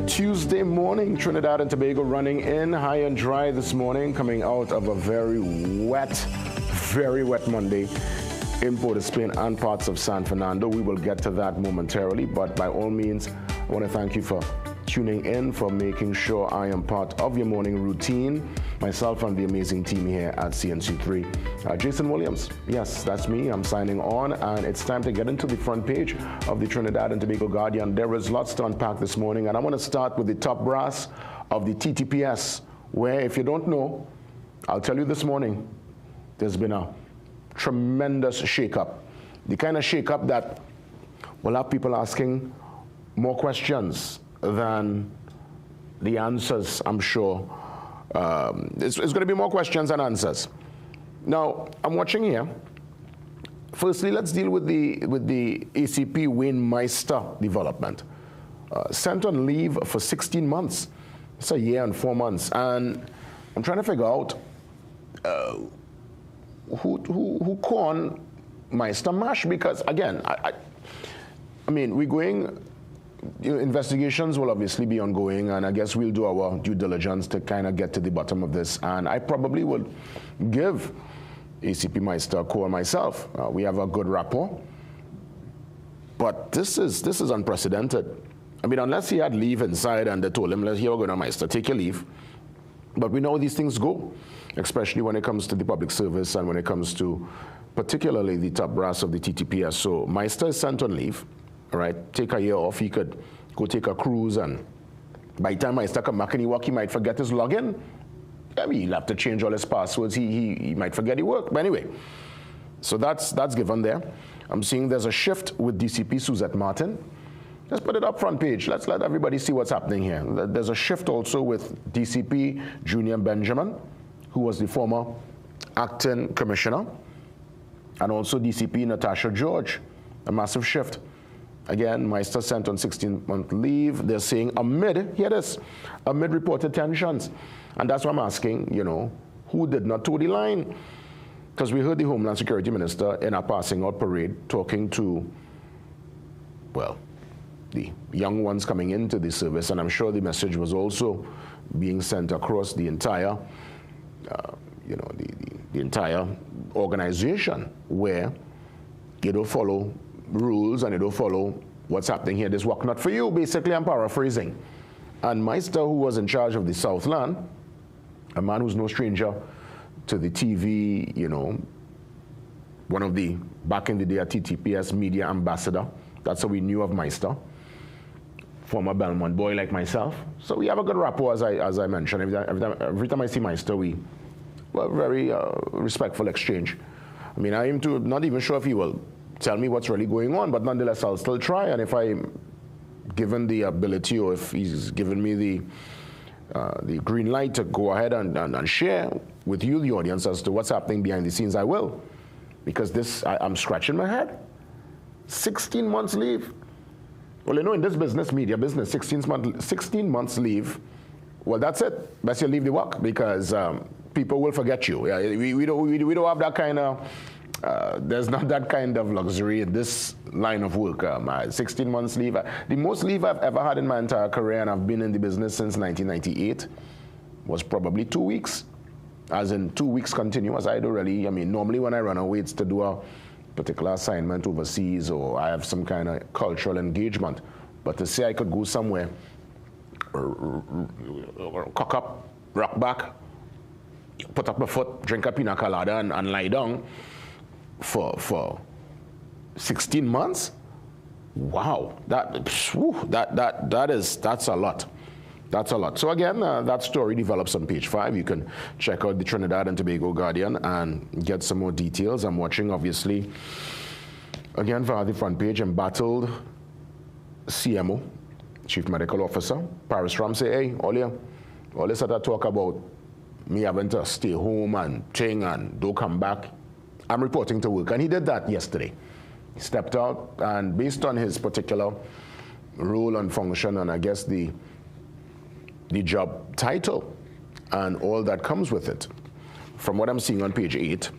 Tuesday morning, Trinidad and Tobago running in high and dry this morning, coming out of a very wet Monday in Port of Spain and parts of San Fernando. We will get to that momentarily, but by all means, I want to thank you for tuning in, for making sure I am part of your morning routine. Myself and the amazing team here at CNC3. Jason Williams, yes, that's me. I'm signing on, and it's time to get into the front page of the Trinidad and Tobago Guardian. There is lots to unpack this morning, and I want to start with the top brass of the TTPS, where, if you don't know, I'll tell you this morning, there's been a tremendous shakeup. The kind of shakeup that will have people asking more questions than the answers, I'm sure. It's going to be more questions than answers. Now, I'm watching here. Firstly, let's deal with the ACP Wayne Meister development. Sent on leave for 16 months. It's a year and 4 months. And I'm trying to figure out who corned Meister Mash, because, again, I mean, we're going... investigations will obviously be ongoing, and I guess we'll do our due diligence to kind of get to the bottom of this. And I probably would give ACP Meister a call myself. We have a good rapport, but this is unprecedented. I mean, unless he had leave inside and they told him, "Here we're going to Meister, take your leave." But we know how these things go, especially when it comes to the public service and when it comes to particularly the top brass of the TTPS. So Meister is sent on leave. All right, take a year off. He could go take a cruise, and by the time Meister come back and he work, he might forget his login. I mean, he'll have to change all his passwords. He might forget he worked. But anyway, so that's given there. I'm seeing there's a shift with DCP Suzette Martin. Let's put it up front page. Let's let everybody see what's happening here. There's a shift also with DCP Junior Benjamin, who was the former acting commissioner, and also DCP Natasha George. A massive shift. Again, Meister sent on 16-month leave. They're saying amid, hear this, amid reported tensions. And that's why I'm asking, you know, who did not toe the line? Because we heard the Homeland Security Minister in a passing out parade talking to, well, the young ones coming into the service. And I'm sure the message was also being sent across the entire, you know, the entire organization, where you don't follow rules and you don't follow what's happening here. This work not for you, basically. I'm paraphrasing. And Meister, who was in charge of the Southland, a man who's no stranger to the TV, you know, one of the, back in the day, a TTPS media ambassador. That's how we knew of Meister. Former Belmont boy like myself. So we have a good rapport, as I mentioned. Every time I see Meister, we have a very respectful exchange. I mean, I am not even sure if he will tell me what's really going on, but nonetheless, I'll still try. And if I'm given the ability, or if he's given me the green light to go ahead and share with you, the audience, as to what's happening behind the scenes, I will. Because this, I'm scratching my head. 16 months leave. Well, you know, in this business, media business, 16 months leave, well, that's it. Best you leave the work, because people will forget you. Yeah, we don't have that kind of... there's not that kind of luxury in this line of work. 16 months leave. The most leave I've ever had in my entire career, and I've been in the business since 1998, was probably 2 weeks. As in 2 weeks continuous. I don't really, I mean, normally when I run away, it's to do a particular assignment overseas, or I have some kind of cultural engagement. But to say I could go somewhere, cock up, rock back, put up my foot, drink a pina colada, and lie down, for 16 months, wow, that's a lot. That's a lot. So again, that story develops on page 5. You can check out the Trinidad and Tobago Guardian and get some more details. I'm watching, obviously, again, via the front page, embattled CMO, Chief Medical Officer, Paris Ram, say, hey, all this talk about me having to stay home and thing and don't come back, I'm reporting to work. And he did that yesterday. He stepped out, and based on his particular role and function, and I guess the job title and all that comes with it, from what I'm seeing on page 8,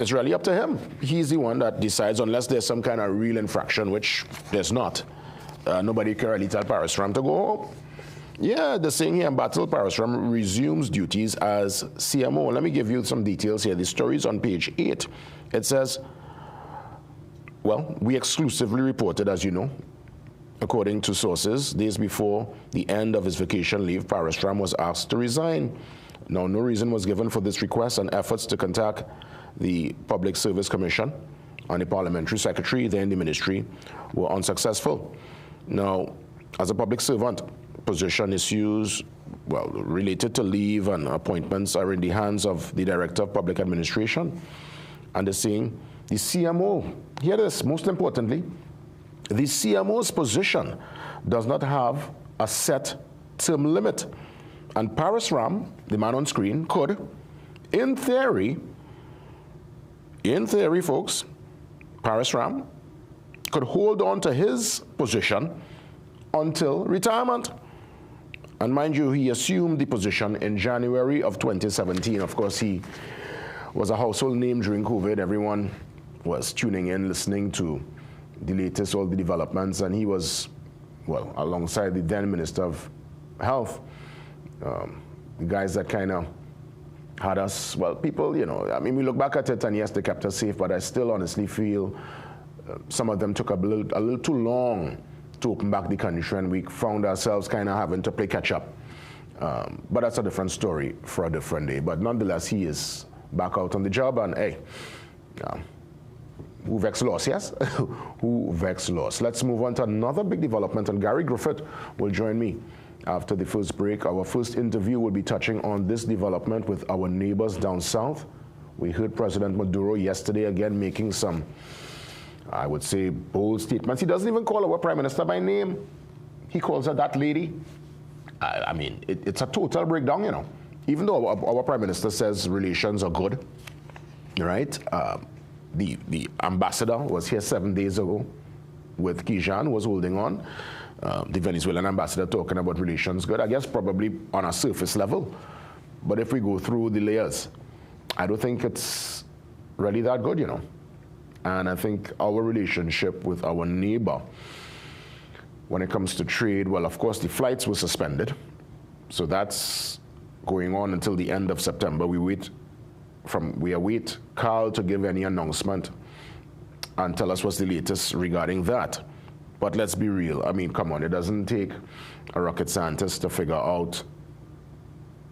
it's really up to him. He's the one that decides, unless there's some kind of real infraction, which there's not. nobody can really tell Parasram to go home. Yeah, they're saying here, Battle Parasram resumes duties as CMO. Let me give you some details here. The story is on page 8. It says, well, we exclusively reported, as you know, according to sources, days before the end of his vacation leave, Parasram was asked to resign. Now, no reason was given for this request, and efforts to contact the Public Service Commission and the parliamentary secretary there in the ministry were unsuccessful. Now, as a public servant, position issues, well, related to leave and appointments are in the hands of the Director of Public Administration. And they're saying the CMO, here it is, most importantly, the CMO's position does not have a set term limit. And Parasram, the man on screen, could, in theory, folks, Parasram could hold on to his position until retirement. And mind you, he assumed the position in January of 2017. Of course, he was a household name during COVID. Everyone was tuning in, listening to the latest, all the developments, and he was, well, alongside the then Minister of Health, the guys that kind of had us, well, people, you know, I mean, we look back at it and yes, they kept us safe, but I still honestly feel some of them took a little too long to open back the country, and we found ourselves kind of having to play catch up. But that's a different story for a different day. But nonetheless, he is back out on the job, and hey, who vex loss, yes? Who vex loss. Let's move on to another big development, and Gary Griffith will join me after the first break. Our first interview will be touching on this development with our neighbors down south. We heard President Maduro yesterday again making some, I would say, bold statements. He doesn't even call our Prime Minister by name. He calls her that lady. I mean, it's a total breakdown, you know. Even though our Prime Minister says relations are good, right? The ambassador was here 7 days ago with Kijan, was holding on. The Venezuelan ambassador talking about relations good, I guess probably on a surface level. But if we go through the layers, I don't think it's really that good, you know. And I think our relationship with our neighbor, when it comes to trade, well, of course, the flights were suspended. So that's going on until the end of September. We await Carl to give any announcement and tell us what's the latest regarding that. But let's be real. I mean, come on, it doesn't take a rocket scientist to figure out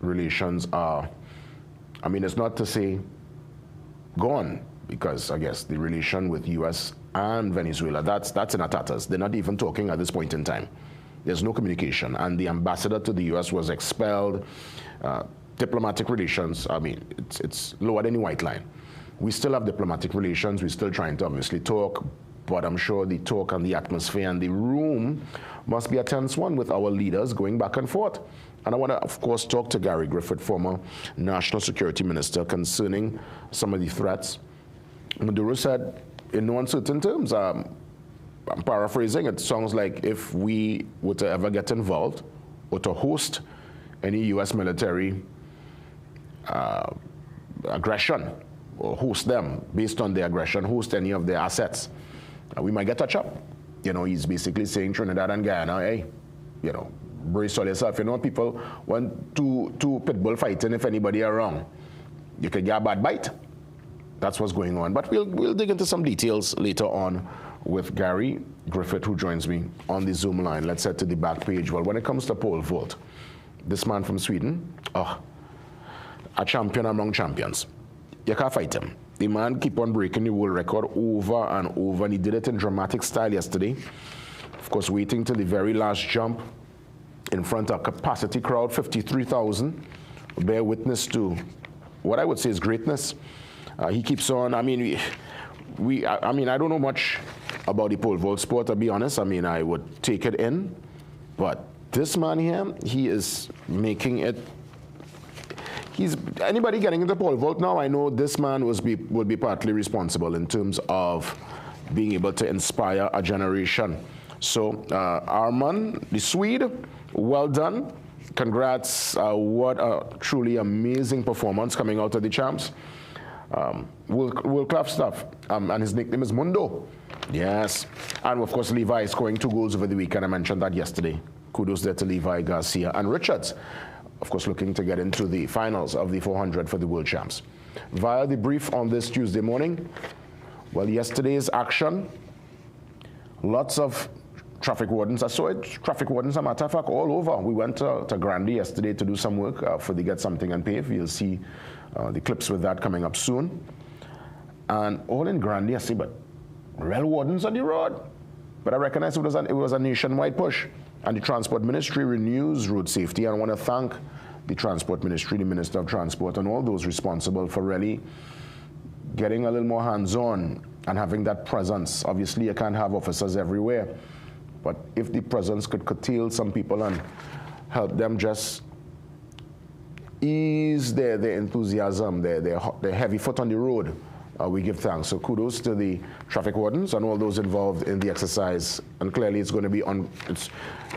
relations are, I mean, it's not to say gone, because I guess the relation with U.S. and Venezuela, that's in a tatters. They're not even talking at this point in time. There's no communication. And the ambassador to the U.S. was expelled. Diplomatic relations, I mean, it's lower than the white line. We still have diplomatic relations. We're still trying to obviously talk, but I'm sure the talk and the atmosphere and the room must be a tense one with our leaders going back and forth. And I want to, of course, talk to Gary Griffith, former National Security Minister, concerning some of the threats. Maduro said, in no uncertain terms, I'm paraphrasing, it sounds like if we were to ever get involved or to host any U.S. military aggression, or host them based on their aggression, host any of their assets, we might get touched up. You know, he's basically saying Trinidad and Guyana, hey, you know, brace yourself. You know, people want two pit bull fighting, if anybody are wrong, you could get a bad bite. That's what's going on. But we'll dig into some details later on with Gary Griffith, who joins me on the Zoom line. Let's head to the back page. Well, when it comes to pole vault, this man from Sweden, a champion among champions. You can't fight him. The man keep on breaking the world record over and over, and he did it in dramatic style yesterday. Of course, waiting till the very last jump in front of a capacity crowd, 53,000. Bear witness to what I would say is greatness. He keeps on. I mean, I mean, I don't know much about the pole vault sport, to be honest. I mean, I would take it in, but this man here, he is making it. Anybody getting into pole vault now, I know this man would be partly responsible in terms of being able to inspire a generation. So Arman, the Swede, well done. Congrats. What a truly amazing performance coming out of the champs. World-class stuff. And his nickname is Mundo. Yes. And of course, Levi scoring 2 goals over the weekend. I mentioned that yesterday. Kudos there to Levi, Garcia, and Richards. Of course, looking to get into the finals of the 400 for the world champs. Via the brief on this Tuesday morning, well, yesterday's action, lots of traffic wardens. I saw it, traffic wardens, as a matter of fact, all over. We went to Grandy yesterday to do some work for the Get Something and Pave. You'll see the clips with that coming up soon. And all in Grandy, I see, but real wardens on the road. But I recognize it was a nationwide push. And the Transport Ministry renews road safety. And I want to thank the Transport Ministry, the Minister of Transport, and all those responsible for really getting a little more hands-on and having that presence. Obviously, you can't have officers everywhere. But if the presence could curtail some people and help them just ease their enthusiasm, their heavy foot on the road, we give thanks. So kudos to the traffic wardens and all those involved in the exercise. And clearly it's going to be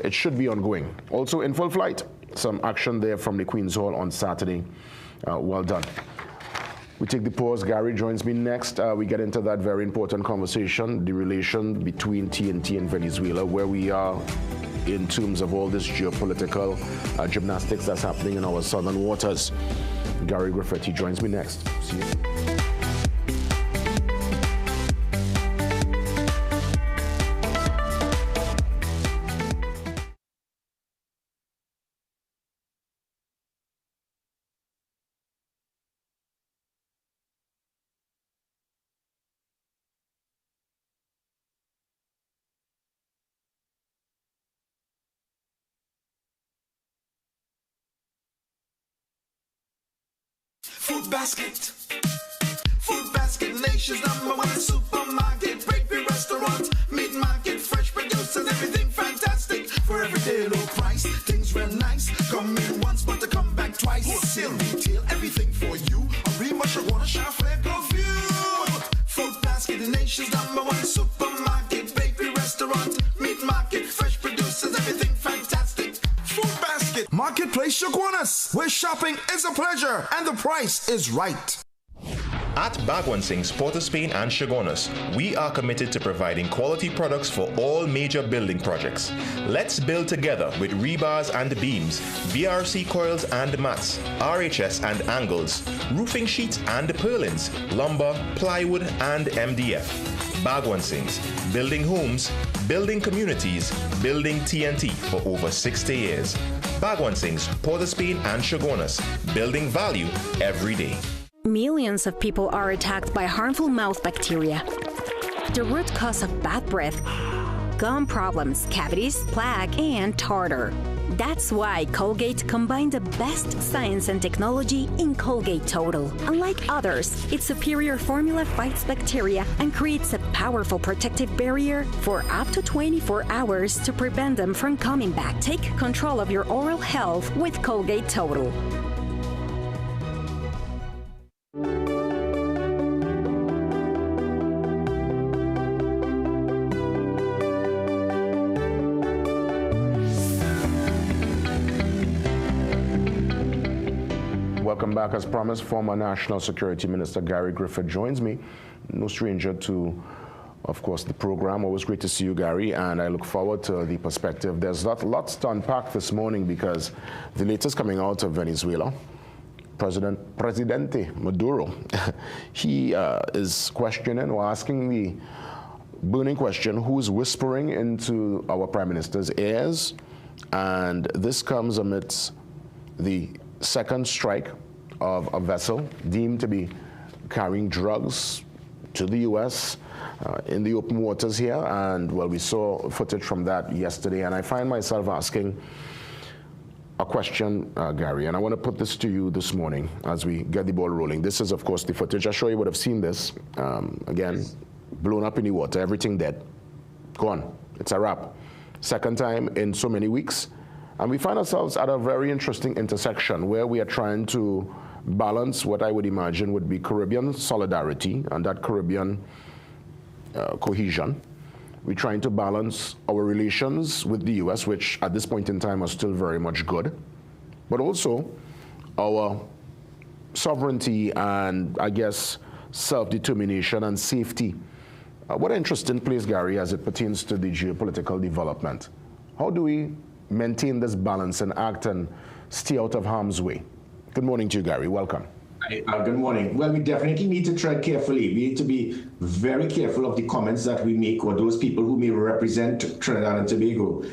it should be ongoing. Also in full flight, some action there from the Queen's Hall on Saturday. Well done. We take the pause. Gary joins me next. We get into that very important conversation, the relation between TNT and Venezuela, where we are in terms of all this geopolitical gymnastics that's happening in our southern waters. Gary Griffith, he joins me next. See you. Food basket, nation's #1 supermarket, bakery, restaurant, meat market, fresh producers, everything fantastic. For everyday low price, things real nice. Come in once, but to come back twice. Wholesale retail, everything for you. A real much I wanna shop for view. Food basket, the nation's #1 supermarket, bakery, restaurant, meat market, fresh producers, everything fantastic. Food basket, marketplace Shogunas, where shopping is a pleasure and the price is right. At Bagwansing's, Port of Spain and Shogunas, we are committed to providing quality products for all major building projects. Let's build together with rebars and beams, BRC coils and mats, RHS and angles, roofing sheets and purlins, lumber, plywood and MDF. Bagwansing's, building homes, building communities, building TNT for over 60 years. Bagwansing's, Port of Spain and Shogunas, building value every day. Millions of people are attacked by harmful mouth bacteria. The root cause of bad breath, gum problems, cavities, plaque, and tartar. That's why Colgate combined the best science and technology in Colgate Total. Unlike others, its superior formula fights bacteria and creates a powerful protective barrier for up to 24 hours to prevent them from coming back. Take control of your oral health with Colgate Total. Welcome back. As promised, former National Security Minister Gary Griffith joins me. No stranger to, of course, the program. Always great to see you, Gary, and I look forward to the perspective. There's lots to unpack this morning because the latest coming out of Venezuela, Presidente Maduro, he is questioning or asking the burning question, who's whispering into our Prime Minister's ears? And this comes amidst the second strike of a vessel deemed to be carrying drugs to the U.S. In the open waters here. And, well, we saw footage from that yesterday. And I find myself asking a question, Gary, and I want to put this to you this morning as we get the ball rolling. This is, of course, the footage. I'm sure you would have seen this. Again, blown up in the water, everything dead, gone. It's a wrap. Second time in so many weeks. And we find ourselves at a very interesting intersection where we are trying to balance what I would imagine would be Caribbean solidarity and that Caribbean cohesion. We're trying to balance our relations with the U.S., which at this point in time are still very much good, but also our sovereignty and, I guess, self-determination and safety What an interesting place, Gary, as it pertains to the geopolitical development. How do we maintain this balance and act and stay out of harm's way? Good morning to you, Gary. Welcome. Good morning. Well, we definitely need to tread carefully. We need to be very careful of the comments that we make or those people who may represent Trinidad and Tobago.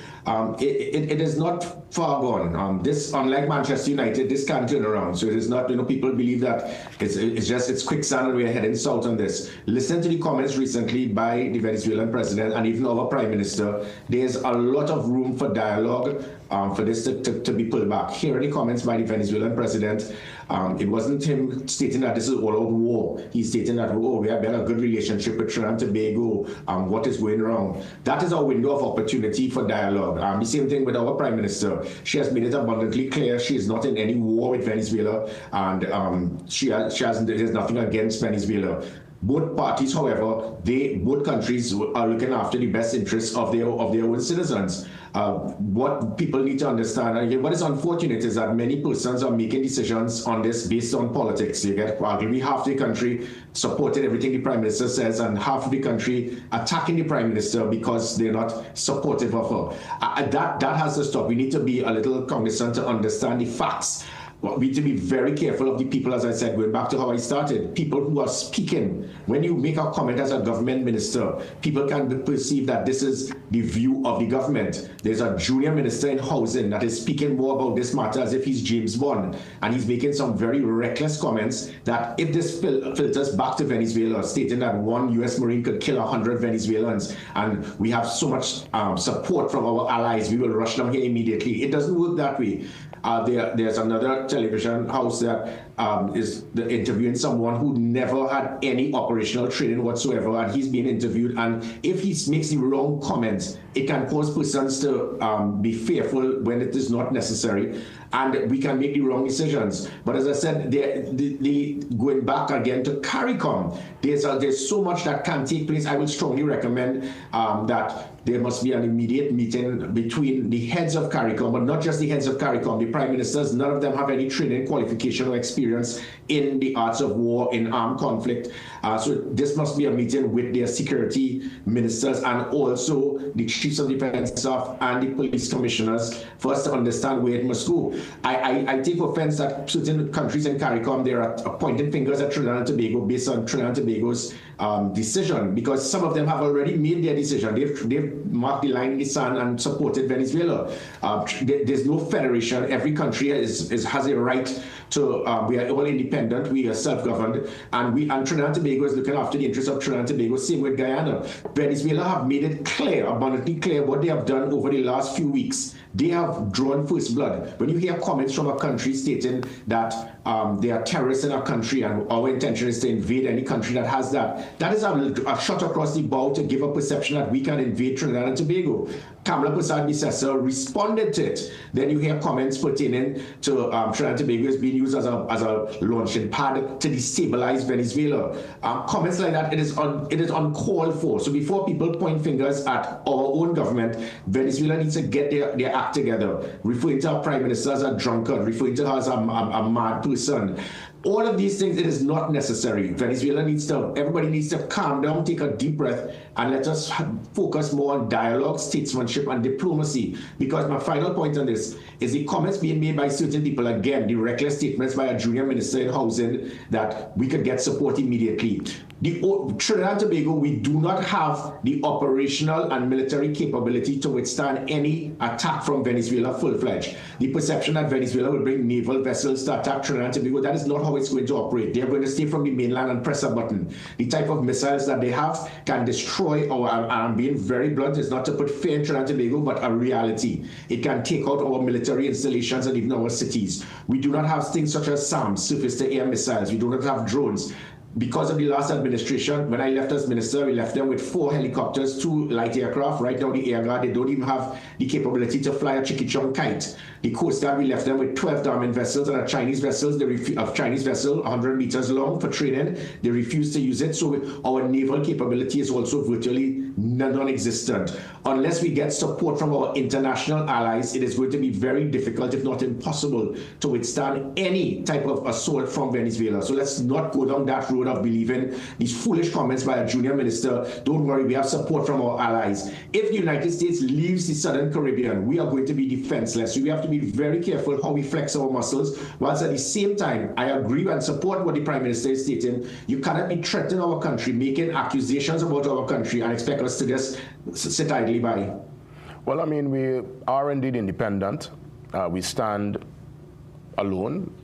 It is not far gone. This, unlike Manchester United, this can turn around. So it is not, people believe that it's quicksand and we're heading south on this. Listen to the comments recently by the Venezuelan president and even our prime minister. There's a lot of room for dialogue for this to be pulled back. Here are the comments by the Venezuelan president. It wasn't him stating that this is all out war. He's stating that, we have a good relationship with Trinidad and Tobago. What is going wrong? That is our window of opportunity for dialogue. The same thing with our prime minister. She has made it abundantly clear she is not in any war with Venezuela, and there's nothing against Venezuela. Both parties, however, both countries are looking after the best interests of their own citizens. What people need to understand, and again, what is unfortunate is that many persons are making decisions on this based on politics. You get arguably half the country supported everything the prime minister says, and half of the country attacking the prime minister because they're not supportive of her. That has to stop. We need to be a little cognizant to understand the facts. We need to be very careful of the people, as I said, going back to how I started. People who are speaking, when you make a comment as a government minister, people can perceive that this is the view of the government. There's a junior minister in housing that is speaking more about this matter as if he's James Bond, and he's making some very reckless comments that if this filters back to Venezuela, stating that one U.S. Marine could kill 100 Venezuelans, and we have so much support from our allies, we will rush them here immediately. It doesn't work that way. There's another television house that is interviewing someone who never had any operational training whatsoever, and he's being interviewed, and if he makes the wrong comments, it can cause persons to be fearful when it is not necessary, and we can make the wrong decisions. But as I said, going back again to CARICOM, there's so much that can take place. I would strongly recommend that there must be an immediate meeting between the heads of CARICOM, but not just the heads of CARICOM, the prime ministers. None of them have any training, qualification, or experience in the arts of war, in armed conflict. So this must be a meeting with their security ministers and also the chiefs of defense staff and the police commissioners for us to understand where it must go. I take offense that certain countries in CARICOM, they are pointing fingers at Trinidad and Tobago based on Trinidad and Tobago's decision, because some of them have already made their decision. They've marked the line in the sand and supported Venezuela. There's no federation. Every country has a right to, we are all independent, we are self-governed, and Trinidad and Tobago is looking after the interests of Trinidad and Tobago, same with Guyana. Venezuela have made it clear, abundantly clear, what they have done over the last few weeks. They have drawn first blood. When you hear comments from a country stating that they are terrorists in our country and our intention is to invade any country that has that is a shot across the bow to give a perception that we can invade Trinidad and Tobago. Kamala Persad-Bissessar responded to it. Then you hear comments pertaining to Trinidad and Tobago is being used as a launching pad to destabilize Venezuela. Comments like that, it is uncalled for. So before people point fingers at our own government, Venezuela needs to get their act together. Referring to our prime minister as a drunkard, referring to her as a mad person. All of these things, it is not necessary. Everybody needs to calm down, take a deep breath, and let us focus more on dialogue, statesmanship, and diplomacy. Because my final point on this is the comments being made by certain people, again, the reckless statements by a junior minister in housing that we could get support immediately. Trinidad and Tobago, we do not have the operational and military capability to withstand any attack from Venezuela full-fledged. The perception that Venezuela will bring naval vessels to attack Trinidad and Tobago, that is not how it's going to operate. They're going to stay from the mainland and press a button. The type of missiles that they have can destroy, I'm being very blunt, it's not to put fear in Trinidad and Tobago, but a reality. It can take out our military installations and even our cities. We do not have things such as SAMs, surface-to-air missiles. We do not have drones. Because of the last administration, when I left as minister, we left them with 4 helicopters, 2 light aircraft. Right now, the Air Guard, they don't even have the capability to fly a chicky-chong kite. The Coast Guard, we left them with 12 diamond vessels and a Chinese vessel, 100 meters long for training. They refused to use it. So our naval capability is also virtually non-existent. Unless we get support from our international allies, it is going to be very difficult, if not impossible, to withstand any type of assault from Venezuela. So let's not go down that road of believing these foolish comments by a junior minister. Don't worry, we have support from our allies. If the United States leaves the Southern Caribbean, we are going to be defenseless. So we have to be very careful how we flex our muscles, whilst at the same time, I agree and support what the Prime Minister is stating. You cannot be threatening our country, making accusations about our country, and expect us to just sit idly by. Well, I mean, we are indeed independent. We stand alone,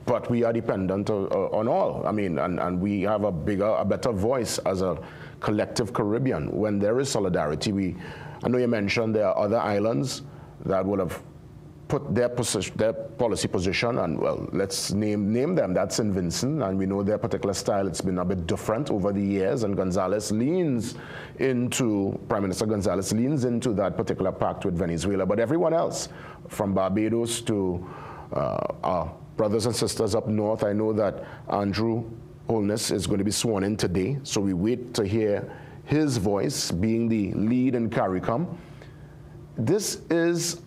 but we are dependent on all. I mean, and we have a better voice as a collective Caribbean. When there is solidarity, I know you mentioned there are other islands that would have put their policy position, and well, let's name them. That's St. Vincent, and we know their particular style. It's been a bit different over the years, and Prime Minister Gonzalez leans into that particular pact with Venezuela. But everyone else, from Barbados to our brothers and sisters up north, I know that Andrew Holness is going to be sworn in today, so we wait to hear his voice being the lead in CARICOM. This is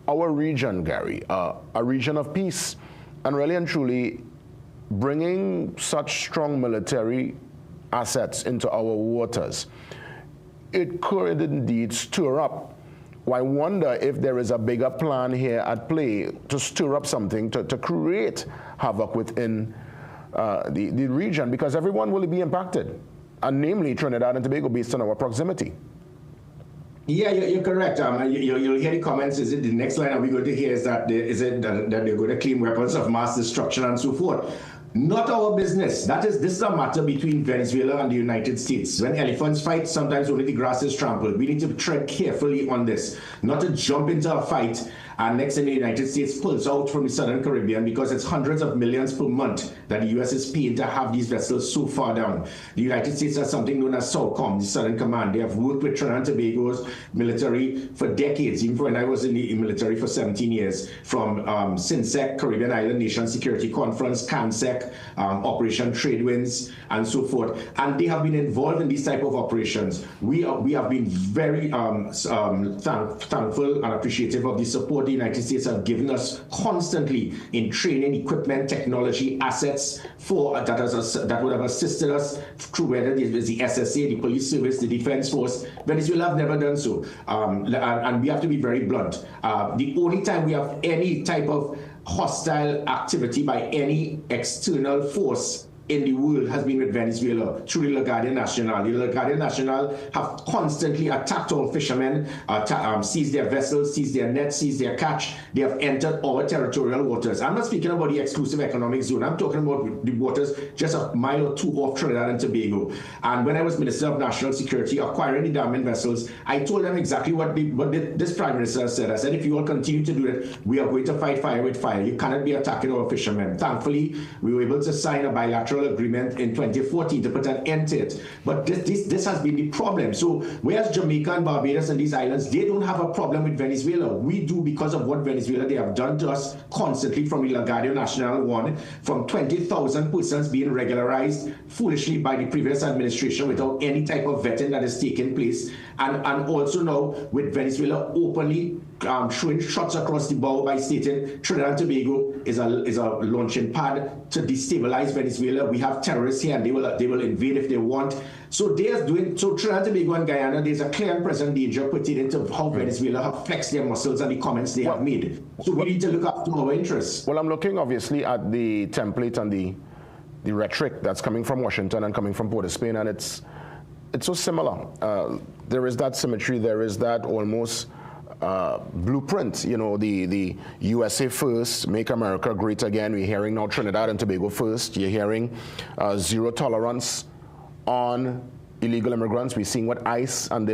our region, Gary, a region of peace, and really and truly bringing such strong military assets into our waters, it could indeed stir up. I wonder if there is a bigger plan here at play to stir up something, to create havoc within the region, because everyone will be impacted, and namely Trinidad and Tobago, based on our proximity. Yeah, you're correct. You'll hear the comments. Is it the next line are we going to hear is that they're going to claim weapons of mass destruction and so forth? Not our business. This is a matter between Venezuela and the United States. When elephants fight, sometimes only the grass is trampled. We need to tread carefully on this, not to jump into a fight. And next thing, the United States pulls out from the Southern Caribbean, because it's hundreds of millions per month that the U.S. is paying to have these vessels so far down. The United States has something known as SOCOM, the Southern Command. They have worked with Trinidad and Tobago's military for decades, even when I was in the military for 17 years, from CNC3, Caribbean Island Nation Security Conference, CANSEC, Operation Tradewinds, and so forth. And they have been involved in these type of operations. We have been very thankful and appreciative of the support the United States have given us constantly in training, equipment, technology, assets that would have assisted us through whether it was the SSA, the police service, the defense force. Venezuela have never done so. And we have to be very blunt. The only time we have any type of hostile activity by any external force in the world has been with Venezuela through the La Guardia Nacional. The La Guardia Nacional have constantly attacked our fishermen, seized their vessels, seized their nets, seized their catch. They have entered our territorial waters. I'm not speaking about the exclusive economic zone. I'm talking about the waters just a mile or two off Trinidad and Tobago. And when I was Minister of National Security, acquiring the diamond vessels, I told them exactly what this Prime Minister said. I said, if you all continue to do it, we are going to fight fire with fire. You cannot be attacking our fishermen. Thankfully, we were able to sign a bilateral agreement in 2014 to put an end to it. But this has been the problem. So whereas Jamaica and Barbados and these islands, they don't have a problem with Venezuela. We do, because of what Venezuela they have done to us constantly from the La Guardia Nacional one, from 20,000 persons being regularized foolishly by the previous administration without any type of vetting that is taking place. And also now with Venezuela openly throwing shots across the bow by stating Trinidad and Tobago is a launching pad to destabilize Venezuela. We have terrorists here, and they will invade if they want. So Trinidad and Tobago and Guyana, there's a clear and present danger pertaining to how Venezuela have flexed their muscles and the comments they have made. So we need to look after our interests. Well, I'm looking obviously at the template and the rhetoric that's coming from Washington and coming from Port of Spain, and it's so similar. There is that symmetry. There is that almost blueprint, you know, the USA first, make America great again. We're hearing now Trinidad and Tobago first. You're hearing zero tolerance on illegal immigrants. We're seeing what ICE and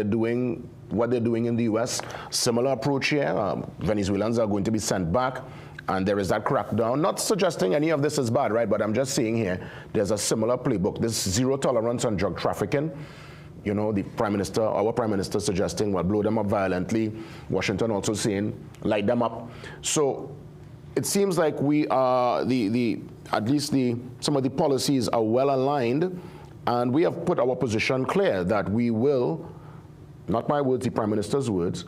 what they're doing in the US. Similar approach here. Venezuelans are going to be sent back, and there is that crackdown. Not suggesting any of this is bad, right? But I'm just saying here, there's a similar playbook. This zero tolerance on drug trafficking. You know, the Prime Minister, our Prime Minister suggesting, well, blow them up violently. Washington also saying, light them up. So it seems like we are, at least some of the policies are well aligned, and we have put our position clear that we will, not my words, the Prime Minister's words,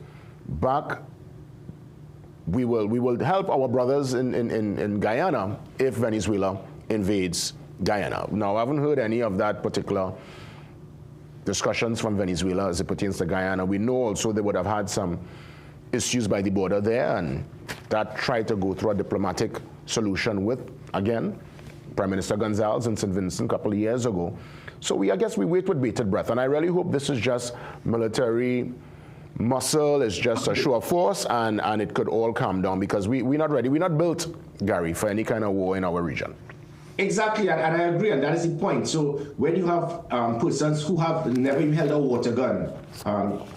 we will help our brothers in Guyana if Venezuela invades Guyana. Now, I haven't heard any of that particular discussions from Venezuela as it pertains to Guyana. We know also they would have had some issues by the border there, and that tried to go through a diplomatic solution with, again, Prime Minister Gonzalez in St. Vincent a couple of years ago. So I guess we wait with bated breath, and I really hope this is just military muscle, it's just a show of force, and it could all calm down, because we're not ready. We're not built, Gary, for any kind of war in our region. Exactly, and I agree, and that is the point. So when you have persons who have never even held a water gun,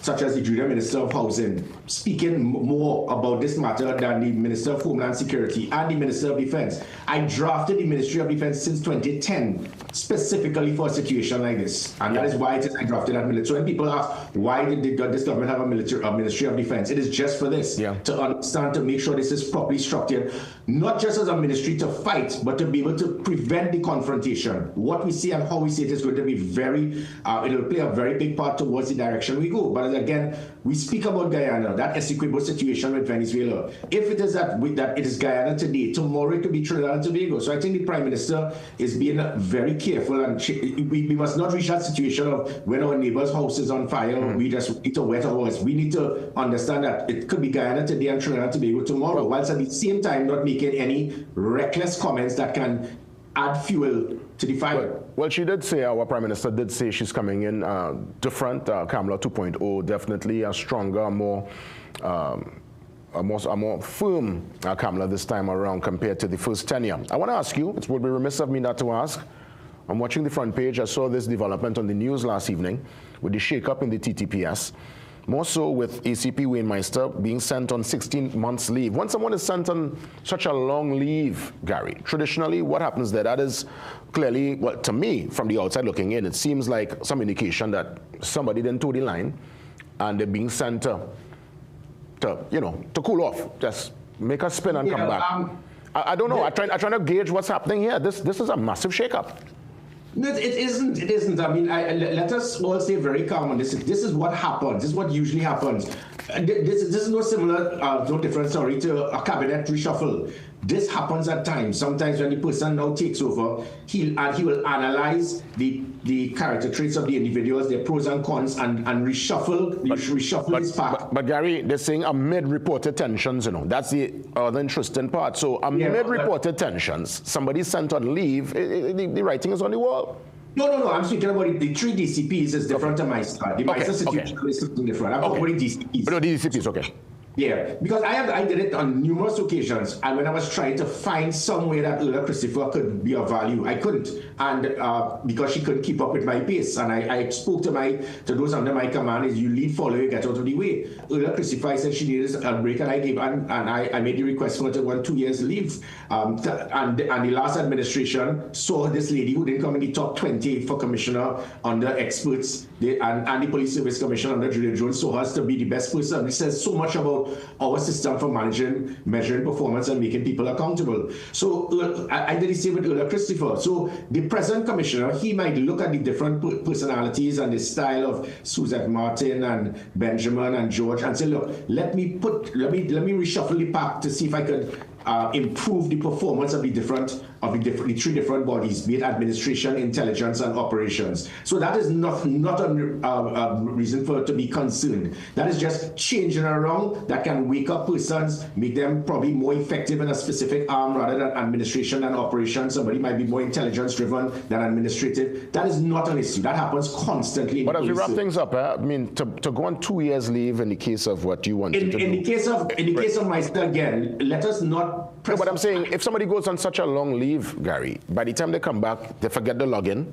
such as the Junior Minister of Housing, speaking more about this matter than the Minister of Homeland Security and the Minister of Defense. I drafted the Ministry of Defense since 2010, specifically for a situation like this, and that is why I drafted that military. So when people ask, why did this government have a Ministry of Defense? It is just for this, to understand, to make sure this is properly structured, not just as a ministry to fight, but to be able to prevent the confrontation. What we see and how we see it is going to be it will play a very big part towards the direction we go. But again, we speak about Guyana, that Essequibo situation with Venezuela. If it is that it is Guyana today, tomorrow it could be Trinidad and Tobago. So I think the Prime Minister is being very careful, and we must not reach that situation of when our neighbor's house is on fire, we just need to wet our voice. We need to understand that it could be Guyana today and Trinidad and Tobago tomorrow, whilst at the same time not making any reckless comments that can add fuel to the fire. Well, she did say, our Prime Minister did say she's coming in different, Kamala 2.0, definitely a stronger, a more firm Kamala this time around compared to the first tenure. I want to ask you, it would be remiss of me not to ask, I'm watching the front page, I saw this development on the news last evening with the shake-up in the TTPS. More so with ACP Wayne Meister being sent on 16 months leave. When someone is sent on such a long leave, Gary, traditionally what happens there? That is clearly, well, to me, from the outside looking in, it seems like some indication that somebody didn't toe the line and they're being sent to cool off, just make a spin and come back. I don't know, I'm trying to gauge what's happening here. This is a massive shakeup. No, it isn't. It isn't. I mean, let us all stay very calm on this. This is what happens. This is what usually happens. This is no different, to a cabinet reshuffle. This happens at times. Sometimes when the person now takes over, he will analyze the character traits of the individuals, their pros and cons, and reshuffle his path. But Gary, they're saying amid reported tensions, that's the other interesting part. So amid reported tensions, somebody sent on leave, the writing is on the wall. No, I'm speaking about the three DCPs is different to Meister. The Meister situation is something different. I'm talking about the DCPs. But no, the DCPs, okay. Yeah, because I did it on numerous occasions, and when I was trying to find some way that Erla Christopher could be of value, I couldn't, and because she couldn't keep up with my pace, and I spoke to those under my command, is you lead, follow, you get out of the way. Erla Christopher said she needed a break, and I gave, and I made the request for her to go on 2 years leave, and the last administration saw this lady who didn't come in the top 20 for commissioner under experts, and the police service commissioner under Julia Jones saw us to be the best person. It says so much about our system for measuring performance and making people accountable. So I did the same with Erla Christopher. So the present commissioner, he might look at the different personalities and the style of Suzette Martin and Benjamin and George and say, look, let me reshuffle the pack to see if I could improve the performance of the three different bodies, be it administration, intelligence, and operations. So that is not a reason for it to be concerned. That is just changing around that can wake up persons, make them probably more effective in a specific arm rather than administration and operations. Somebody might be more intelligence-driven than administrative. That is not an issue. That happens constantly. But as we wrap things up, I mean, to go on 2 years leave in the case of what you want to do. In the case of Meister, again, let us not. No, but I'm saying, if somebody goes on such a long leave, Gary, by the time they come back, they forget the login.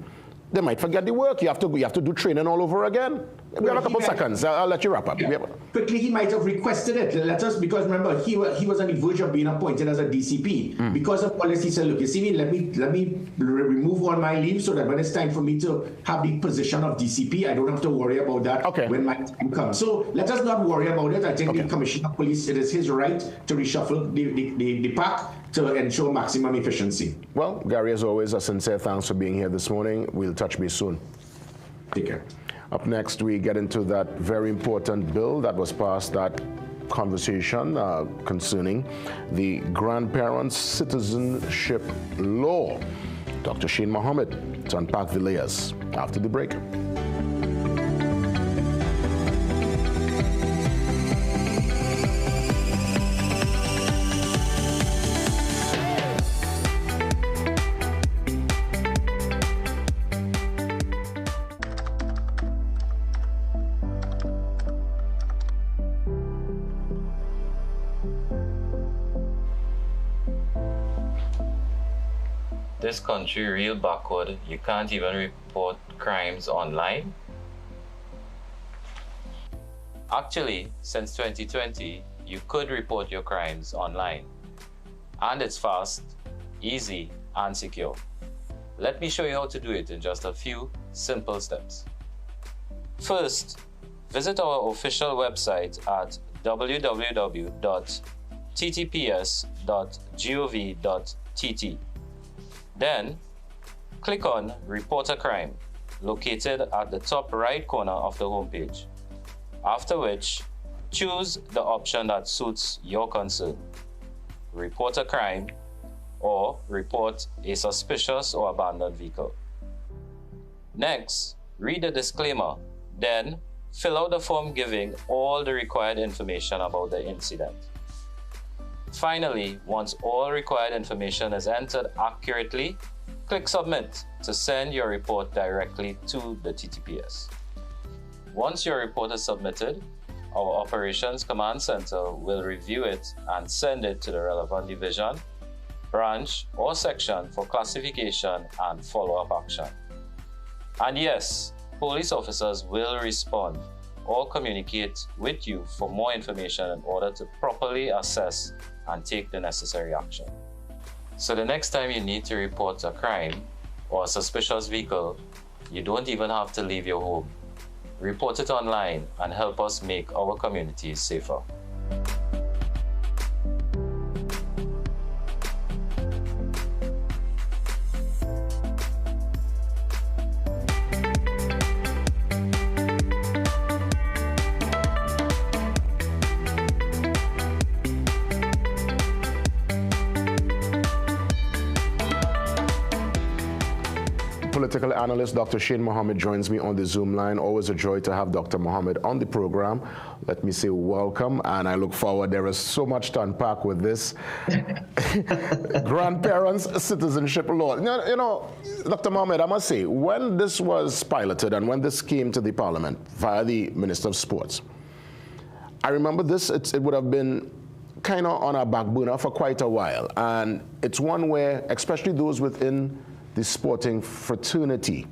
they might forget the work. You have to do training all over again. We have a couple seconds. I'll let you wrap up. Yeah. Quickly, he might have requested it. Let us, because remember, he was on the verge of being appointed as a DCP. Because of all this, he said, look, you see me, let me remove all my leave so that when it's time for me to have the position of DCP, I don't have to worry about that when my time comes. So let us not worry about it. I think the Commissioner of Police, it is his right to reshuffle the pack to ensure maximum efficiency. Well, Gary, as always, a sincere thanks for being here this morning. We'll touch base soon. Take care. Up next, we get into that very important bill that was passed, that conversation concerning the grandparents' citizenship law. Dr. Shane Mohammed to unpack the layers after the break. This country real backward. You can't even report crimes online. Actually, since 2020, you could report your crimes online. And it's fast, easy, and secure. Let me show you how to do it in just a few simple steps. First, visit our official website at www.ttps.gov.tt. Then, click on Report a Crime, located at the top right corner of the homepage. After which, choose the option that suits your concern. Report a crime or report a suspicious or abandoned vehicle. Next, read the disclaimer, then fill out the form giving all the required information about the incident. Finally, once all required information is entered accurately, click Submit to send your report directly to the TTPS. Once your report is submitted, our Operations Command Center will review it and send it to the relevant division, branch, or section for classification and follow-up action. And yes, police officers will respond or communicate with you for more information in order to properly assess and take the necessary action. So the next time you need to report a crime or a suspicious vehicle, you don't even have to leave your home. Report it online and help us make our communities safer. Political analyst Dr. Shane Mohammed joins me on the Zoom line. Always a joy to have Dr. Mohammed on the program. Let me say welcome, and I look forward. There is so much to unpack with this. Grandparents' citizenship law. You know, Dr. Mohammed, I must say, when this was piloted and when this came to the Parliament via the Minister of Sports, I remember this, it would have been kind of on our back burner for quite a while. And it's one where, especially those within the sporting fraternity,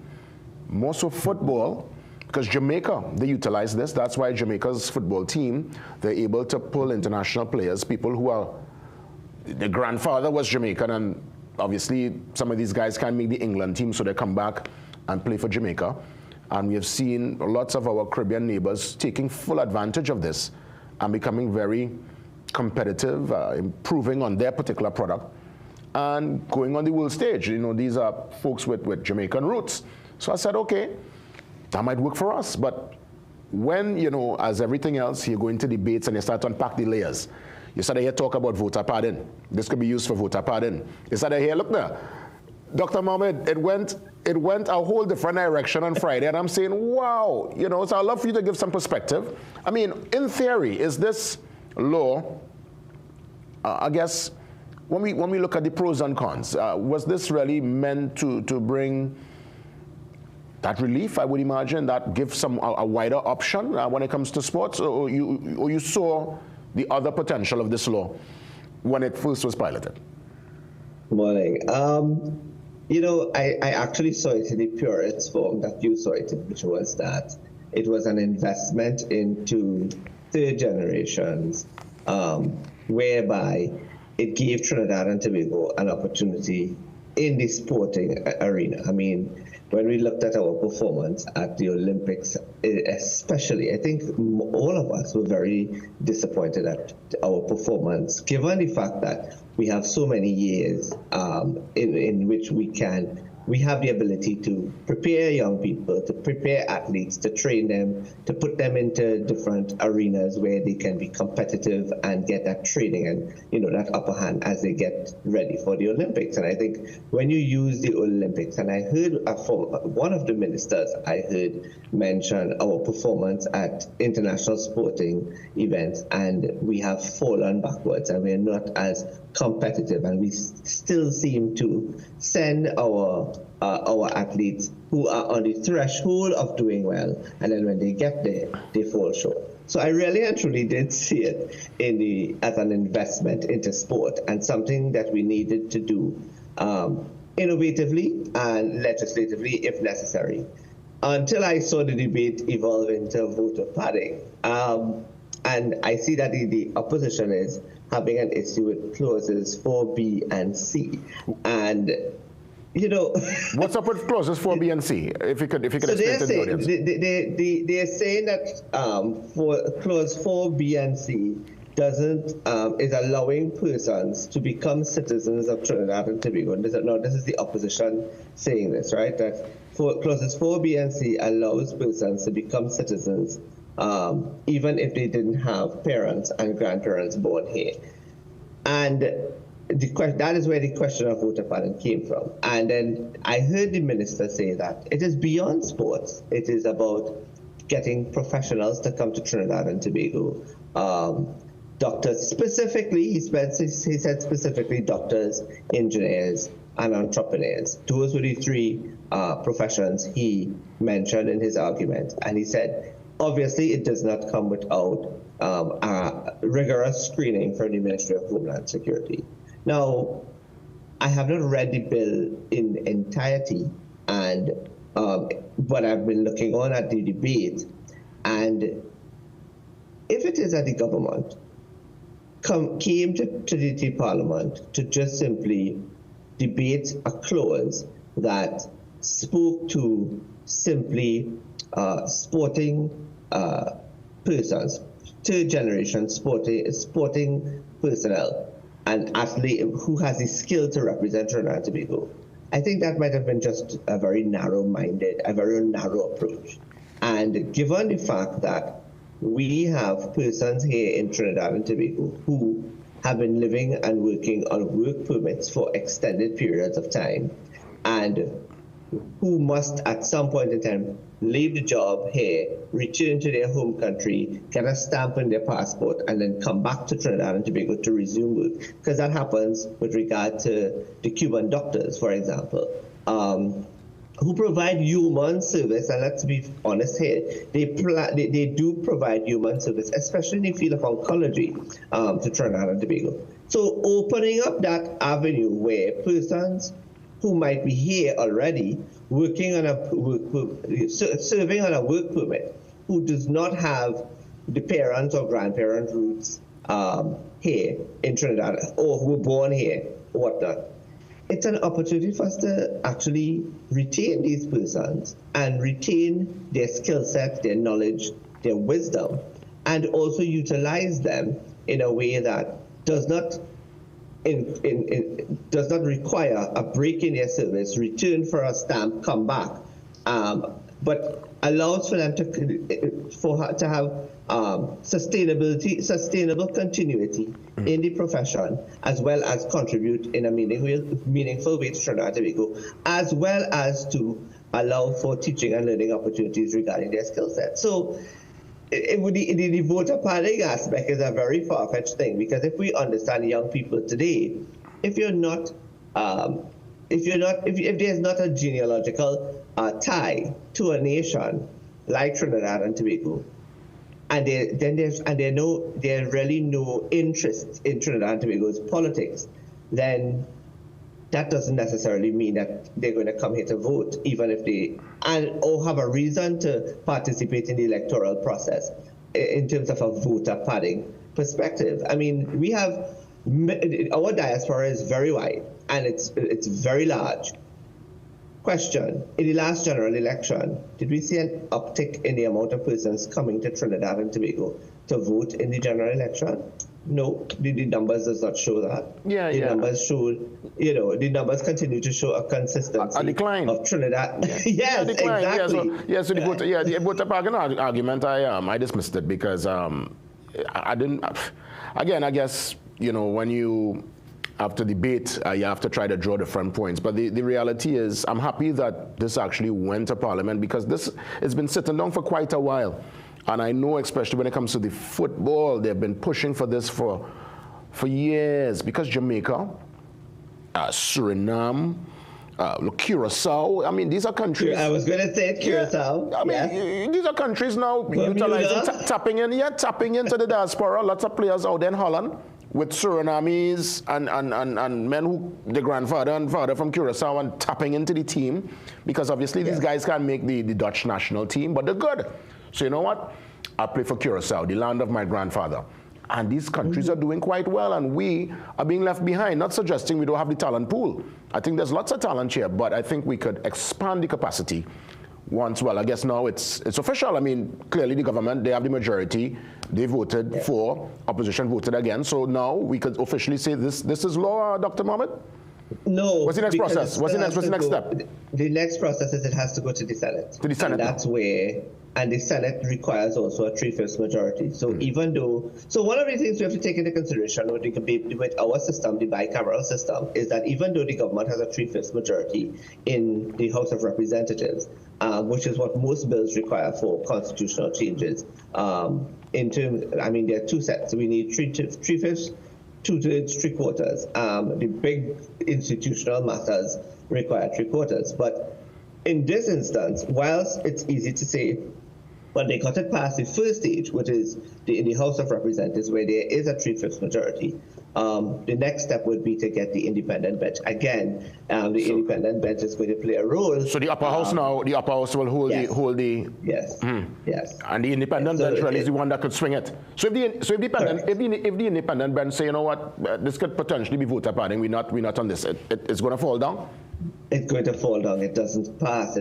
more so football, because Jamaica, they utilize this. That's why Jamaica's football team, they're able to pull international players, people who are, their grandfather was Jamaican, and obviously some of these guys can't make the England team, so they come back and play for Jamaica. And we have seen lots of our Caribbean neighbors taking full advantage of this and becoming very competitive, improving on their particular product, and going on the world stage. You know, these are folks with Jamaican roots. So I said, okay, that might work for us. But when, you know, as everything else, you go into debates and you start to unpack the layers. You start to hear talk about voter pardon. This could be used for voter pardon. You start to hear, look there, Dr. Mohammed, it went a whole different direction on Friday, and I'm saying, wow, you know, so I'd love for you to give some perspective. I mean, in theory, is this law, I guess, when we look at the pros and cons, was this really meant to bring that relief, I would imagine, that gives some a wider option when it comes to sports, or you saw the other potential of this law when it first was piloted? Good morning. I actually saw it in the purest form that you saw it in, which was that it was an investment into third generations, whereby it gave Trinidad and Tobago an opportunity in the sporting arena. I mean, when we looked at our performance at the Olympics, especially, I think all of us were very disappointed at our performance, given the fact that we have so many years in which we have the ability to prepare young people, to prepare athletes, to train them, to put them into different arenas where they can be competitive and get that training and, that upper hand as they get ready for the Olympics. And I think when you use the Olympics, and I heard one of the ministers I heard mention our performance at international sporting events, and we have fallen backwards and we're not as competitive, and we still seem to send our athletes who are on the threshold of doing well, and then when they get there, they fall short. So I really and truly did see it as an investment into sport, and something that we needed to do innovatively and legislatively if necessary, until I saw the debate evolve into voter padding. And I see that the opposition is having an issue with clauses 4B and C. And, What's up with clauses 4B and C? If you could explain to the audience. They're saying that for clause 4B and C is allowing persons to become citizens of Trinidad and Tobago. And this is the opposition saying this, right? That clauses 4B and C allows persons to become citizens even if they didn't have parents and grandparents born here. And that is where the question of voter pattern came from. And then I heard the minister say that it is beyond sports. It is about getting professionals to come to Trinidad and Tobago. Doctors specifically, he said specifically doctors, engineers, and entrepreneurs. Those were the three professions he mentioned in his argument. And he said, obviously, it does not come without rigorous screening from the Ministry of Homeland Security. Now, I have not read the bill in entirety, but I've been looking on at the debate, and if it is that the government came to the Parliament to just simply debate a clause that spoke to simply sporting persons, third generation sporting personnel, and athlete who has the skill to represent Trinidad and Tobago, I think that might have been just a very narrow-minded, a very narrow approach. And given the fact that we have persons here in Trinidad and Tobago who have been living and working on work permits for extended periods of time, and who must at some point in time leave the job here, return to their home country, get a stamp on their passport, and then come back to Trinidad and Tobago to resume work. Because that happens with regard to the Cuban doctors, for example, who provide human service. And let's be honest here, they do provide human service, especially in the field of oncology, to Trinidad and Tobago. So opening up that avenue where persons who might be here already working on serving on a work permit, who does not have the parents or grandparent roots here in Trinidad, or who were born here, or whatnot. It's an opportunity for us to actually retain these persons and retain their skill set, their knowledge, their wisdom, and also utilize them in a way that does not require a break in their service, return for a stamp, come back, but allows for them to have sustainable continuity in the profession, as well as contribute in a meaningful way to Trinidad and Tobago, as well as to allow for teaching and learning opportunities regarding their skill set. So the voter padding aspect is a very far-fetched thing, because if we understand young people today, if there's not a genealogical tie to a nation like Trinidad and Tobago, and there's really no interest in Trinidad and Tobago's politics, then that doesn't necessarily mean that they're going to come here to vote, even if they, or have a reason to participate in the electoral process in terms of a voter padding perspective. I mean, we have, our diaspora is very wide and it's very large. Question, in the last general election, did we see an uptick in the amount of persons coming to Trinidad and Tobago to vote in the general election? No, the numbers does not show that. The numbers show, the numbers continue to show a consistency. A decline. Of Trinidad. Yes, decline. exactly. So the voter padding argument, I dismissed it because I didn't, again, I guess, when you have to debate, you have to try to draw different points. But the reality is, I'm happy that this actually went to Parliament because this has been sitting down for quite a while. And I know, especially when it comes to the football, they've been pushing for this for years because Jamaica, Suriname, Curacao, I mean, these are countries. I was going to say Curacao. I mean, these are countries now utilizing, tapping into the diaspora. Lots of players out there in Holland with Surinamese and men who, the grandfather and father from Curacao, and tapping into the team because obviously these guys can't make the Dutch national team, but they're good. So you know what? I play for Curacao, the land of my grandfather. And these countries are doing quite well, and we are being left behind, not suggesting we don't have the talent pool. I think there's lots of talent here, but I think we could expand the capacity once, well, I guess now it's official. I mean, clearly the government, they have the majority. They voted for, opposition voted against. So now we could officially say this is law, Dr. Mohammed? No. What's the next process? What's the next step? The next process is it has to go to the Senate. To the Senate. And that's where, and the Senate requires also a 3/5 majority. So even though, so one of the things we have to take into consideration with our system, the bicameral system, is that even though the government has a 3/5 majority in the House of Representatives, which is what most bills require for constitutional changes, in terms, I mean, there are two sets. We need 3/5, 2/3, 3/4. The big institutional matters require 3/4. But in this instance, whilst it's easy to say, but they got it past the first stage, which is in the House of Representatives, where there is a 3/5 majority. The next step would be to get the independent bench. Again, the independent bench is going to play a role. So the upper house now, the upper house will hold the. Yes. Yes. And the independent bench really is the one that could swing it. So if the independent bench say, you know what, this could potentially be voter padding, we're not on this. It's going to fall down. It's going to fall down. It doesn't pass.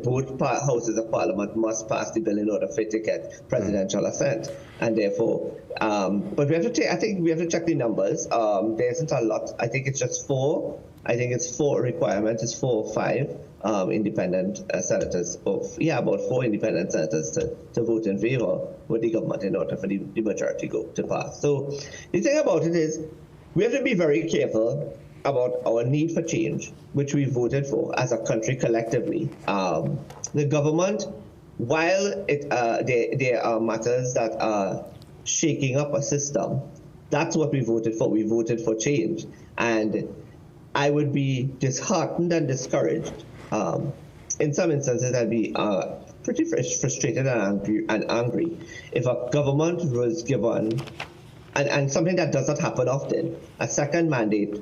Both houses of Parliament must pass the bill in order for it to get presidential assent, and therefore, but we have to I think we have to check the numbers. There isn't a lot. I think it's just 4. I think it's 4 requirements. It's 4 or 5 independent senators. About 4 independent senators to vote in favor with the government in order for the majority to pass. So the thing about it is, we have to be very careful about our need for change, which we voted for as a country collectively. The government, while there are matters that are shaking up a system, that's what we voted for. We voted for change. And I would be disheartened and discouraged. In some instances, I'd be pretty frustrated and angry if a government was given, and something that does not happen often, a second mandate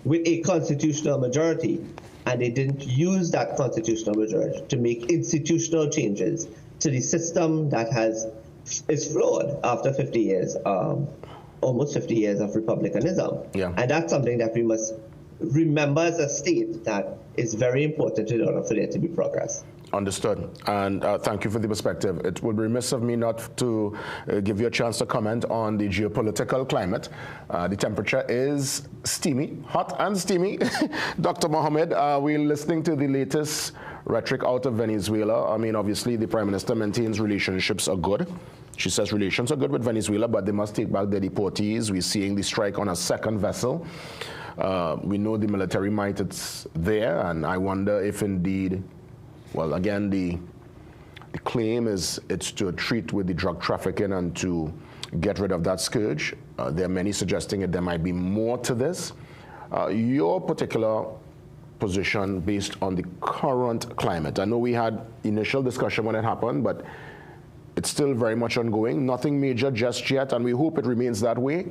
with a constitutional majority, and they didn't use that constitutional majority to make institutional changes to the system that is flawed after 50 years, almost 50 years of republicanism. Yeah. And that's something that we must remember as a state that is very important in order for there to be progress. Understood. And thank you for the perspective. It would be remiss of me not to give you a chance to comment on the geopolitical climate. The temperature is steamy, hot and steamy. Dr. Mohammed, we're listening to the latest rhetoric out of Venezuela. I mean, obviously, the Prime Minister maintains relationships are good. She says relations are good with Venezuela, but they must take back their deportees. We're seeing the strike on a second vessel. We know the military might is there, and I wonder if indeed, well, again, the claim is it's to treat with the drug trafficking and to get rid of that scourge. There are many suggesting that there might be more to this. Your particular position based on the current climate. I know we had initial discussion when it happened, but it's still very much ongoing. Nothing major just yet, and we hope it remains that way.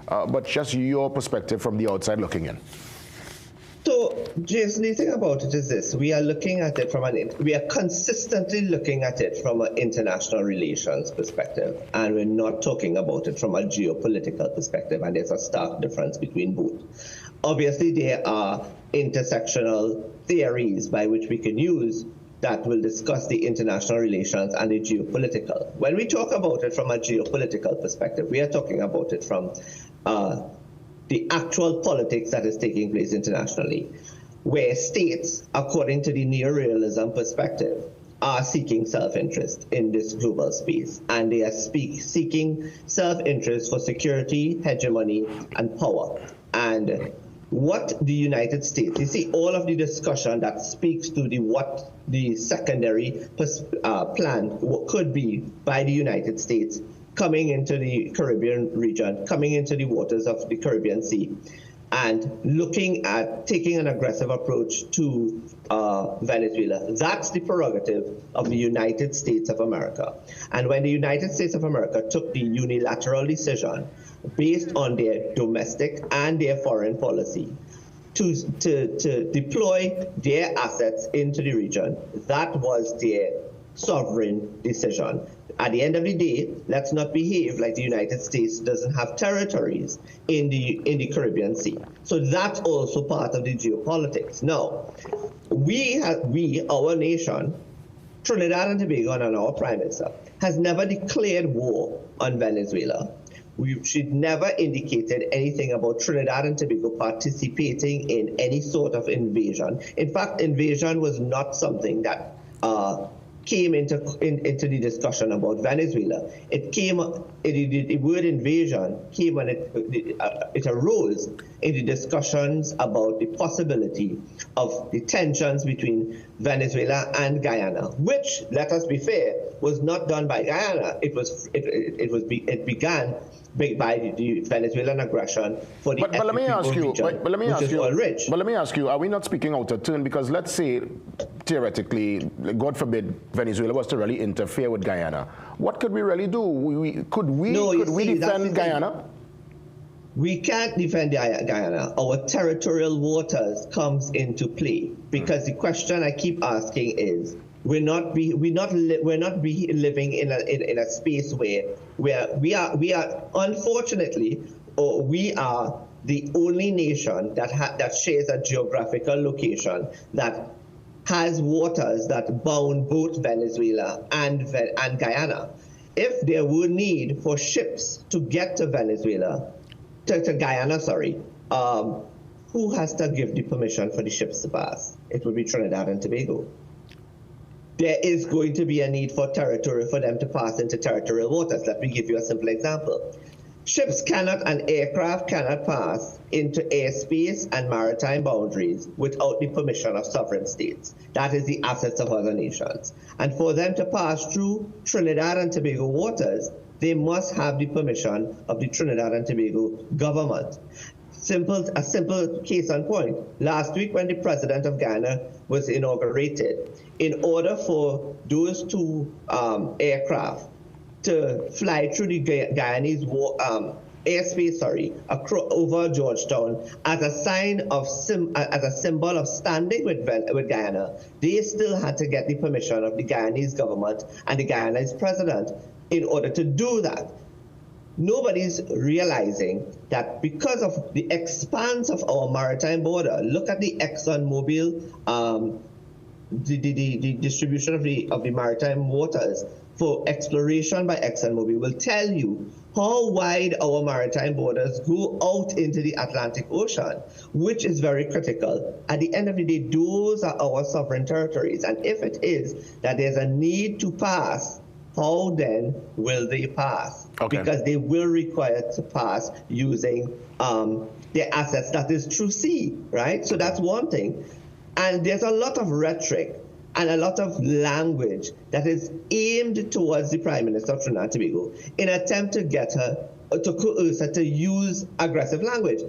But just your perspective from the outside looking in. So, Jason, the thing about it is this: we are looking at it we are consistently looking at it from an international relations perspective, and we're not talking about it from a geopolitical perspective. And there's a stark difference between both. Obviously, there are intersectional theories by which we can use that will discuss the international relations and the geopolitical. When we talk about it from a geopolitical perspective, we are talking about it from the actual politics that is taking place internationally, where states, according to the neorealism perspective, are seeking self-interest in this global space, and they are seeking self-interest for security, hegemony, and power. And what the United States, you see, all of the discussion that speaks to what the secondary plan could be by the United States coming into the Caribbean region, coming into the waters of the Caribbean Sea, and looking at taking an aggressive approach to Venezuela. That's the prerogative of the United States of America. And when the United States of America took the unilateral decision based on their domestic and their foreign policy to deploy their assets into the region, that was their sovereign decision. At the end of the day, let's not behave like the United States doesn't have territories in the Caribbean Sea. So that's also part of the geopolitics. Now, our nation, Trinidad and Tobago, and our Prime Minister, has never declared war on Venezuela. She never indicated anything about Trinidad and Tobago participating in any sort of invasion. In fact, invasion was not something that came into the discussion about Venezuela. The word invasion came when it arose in the discussions about the possibility of the tensions between Venezuela and Guyana, which, let us be fair, was not done by Guyana. It began by the Venezuelan aggression for the but let me ask you, oil rich. But let me ask you, are we not speaking out of turn? Because let's say, theoretically, God forbid, Venezuela was to really interfere with Guyana. What could we really do? Could we defend Guyana? We can't defend Guyana. Our territorial waters comes into play because the question I keep asking is, we're not living in a space where we are unfortunately, or we are the only nation that shares a geographical location that has waters that bound both Venezuela and Guyana. If there were need for ships to get to Venezuela, to Guyana, who has to give the permission for the ships to pass? It would be Trinidad and Tobago. There is going to be a need for them to pass into territorial waters. Let me give you a simple example. Ships and aircraft cannot pass into airspace and maritime boundaries without the permission of sovereign states. That is the assets of other nations. And for them to pass through Trinidad and Tobago waters, they must have the permission of the Trinidad and Tobago government. A simple case in point. Last week when the president of Ghana was inaugurated, in order for those two aircraft to fly through the Guyanese airspace, over Georgetown, as a symbol of standing with Guyana, they still had to get the permission of the Guyanese government and the Guyanese president in order to do that. Nobody's realizing that because of the expanse of our maritime border, look at the ExxonMobil, the distribution of the maritime waters for exploration by ExxonMobil will tell you how wide our maritime borders go out into the Atlantic Ocean, which is very critical. At the end of the day, those are our sovereign territories. And if it is that there's a need to pass, how then will they pass? Okay. Because they will require to pass using their assets that is through sea, right? So that's one thing. And there's a lot of rhetoric and a lot of language that is aimed towards the Prime Minister of Trinidad and Tobago in an attempt to get her, to coerce her to use aggressive language.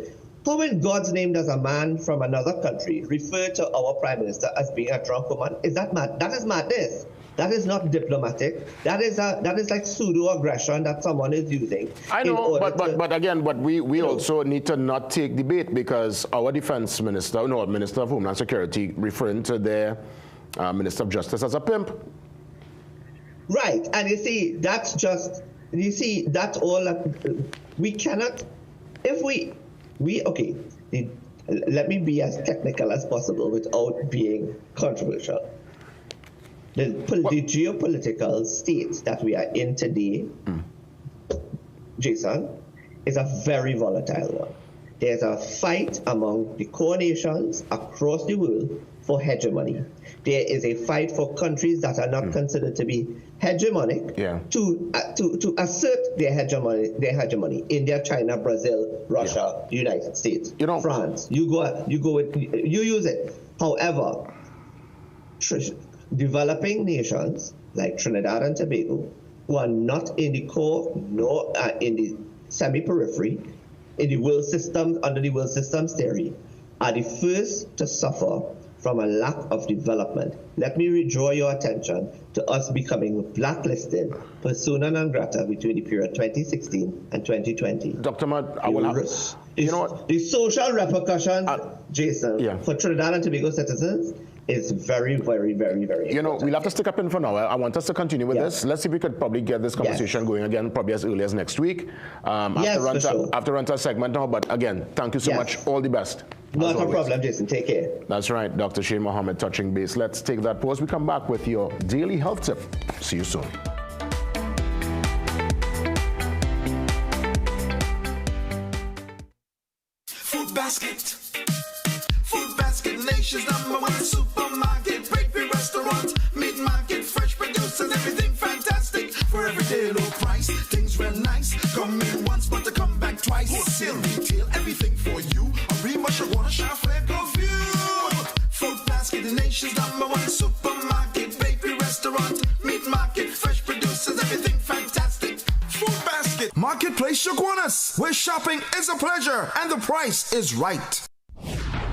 How in God's name does a man from another country refer to our Prime Minister as being a drunk woman? Is that mad? That is madness. That is not diplomatic. That is like pseudo-aggression that someone is using. I know, but again, we also need to not take debate, because our defense minister, Minister of Homeland Security, referring to their Minister of Justice as a pimp. Right, and you see, that's all. We cannot, if okay, let me be as technical as possible without being controversial. The geopolitical state that we are in today, Jason, is a very volatile one. There's a fight among the core nations across the world for hegemony. There is a fight for countries that are not considered to be hegemonic to assert their hegemony. India, China, Brazil, Russia, United States, France. You use it. However, developing nations like Trinidad and Tobago, who are not in the core nor in the semi-periphery, in the world system, under the world systems theory, are the first to suffer from a lack of development. Let me redraw your attention to us becoming blacklisted persona non grata between the period 2016 and 2020. Dr. Mudd, I will have, the social repercussions, Jason, for Trinidad and Tobago citizens is very, very, very, very important. We'll have to stick up in for now. I want us to continue with this. Let's see if we could probably get this conversation going again, probably as early as next week. After run to a segment now, but again, thank you so much. All the best. Not a problem, Jason. Take care. That's right. Dr. Shane Mohammed touching base. Let's take that pause. We come back with your daily health tip. See you soon. Food basket. Food basket, nation's #1 supermarket. Bakery, restaurant, meat market, fresh producers, everything fantastic. For everyday low price, things real nice. Come in once, but to come back twice. Wholesale, retail, everything for you. A remush, I wanna shop for you. Food basket, the nation's #1 supermarket. Bakery, restaurant, meat market, fresh producers, everything fantastic. Food basket, marketplace Shogunas, where shopping is a pleasure and the price is right.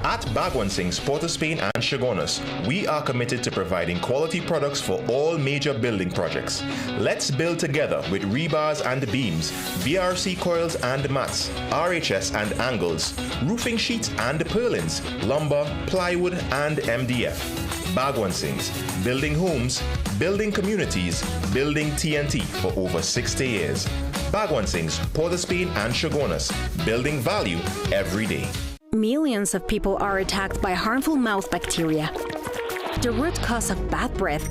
At Bagwansing's Port of Spain and Shogunas, we are committed to providing quality products for all major building projects. Let's build together with rebars and beams, BRC coils and mats, RHS and angles, roofing sheets and purlins, lumber, plywood and MDF. Bagwansing's, building homes, building communities, building TNT for over 60 years. Bagwansing's Port of Spain and Shogunas, building value every day. Millions of people are attacked by harmful mouth bacteria. The root cause of bad breath,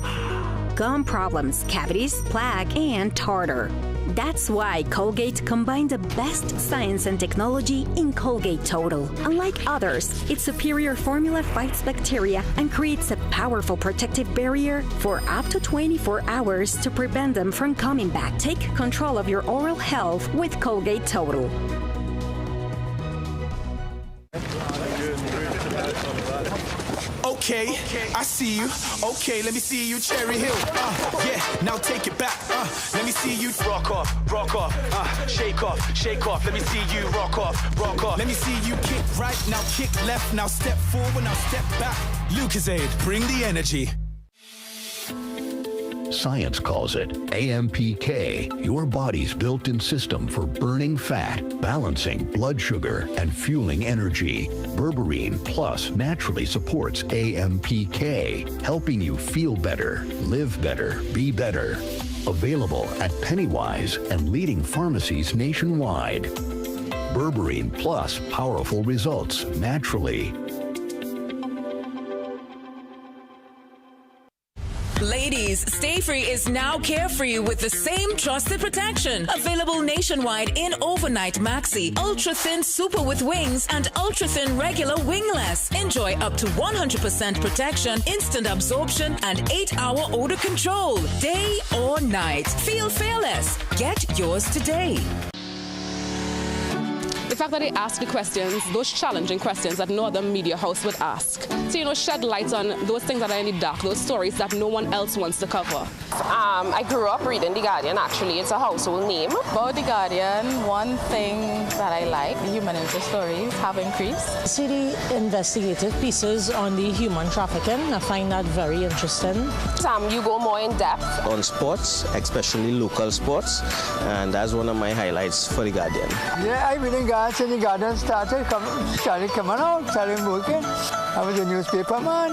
gum problems, cavities, plaque, and tartar. That's why Colgate combined the best science and technology in Colgate Total. Unlike others, its superior formula fights bacteria and creates a powerful protective barrier for up to 24 hours to prevent them from coming back. Take control of your oral health with Colgate Total. Okay, I see you. Okay, let me see you, Cherry Hill. Yeah, now take it back. Let me see you rock off, shake off. Let me see you rock off. Let me see you kick right, now kick left, now step forward, now step back. Lucozade, bring the energy. Science calls it AMPK, your body's built-in system for burning fat, balancing blood sugar, and fueling energy. Berberine Plus naturally supports AMPK, helping you feel better, live better, be better. Available at Pennywise and leading pharmacies nationwide. Berberine Plus, powerful results naturally. Ladies, Stay Free is now carefree with the same trusted protection. Available nationwide in overnight maxi, ultra thin super with wings, and ultra thin regular wingless. Enjoy up to 100% protection, instant absorption, and 8-hour odor control, day or night. Feel fearless. Get yours today. The fact that they ask the questions, those challenging questions that no other media house would ask. To, shed light on those things that are in the dark, those stories that no one else wants to cover. I grew up reading The Guardian, actually. It's a household name. About The Guardian, one thing that I like, the human interest stories have increased. See the investigative pieces on the human trafficking. I find that very interesting. You go more in depth. On sports, especially local sports, and that's one of my highlights for The Guardian. Yeah, I read in Guardian, The Guardian started coming out, started working. I was a newspaper man.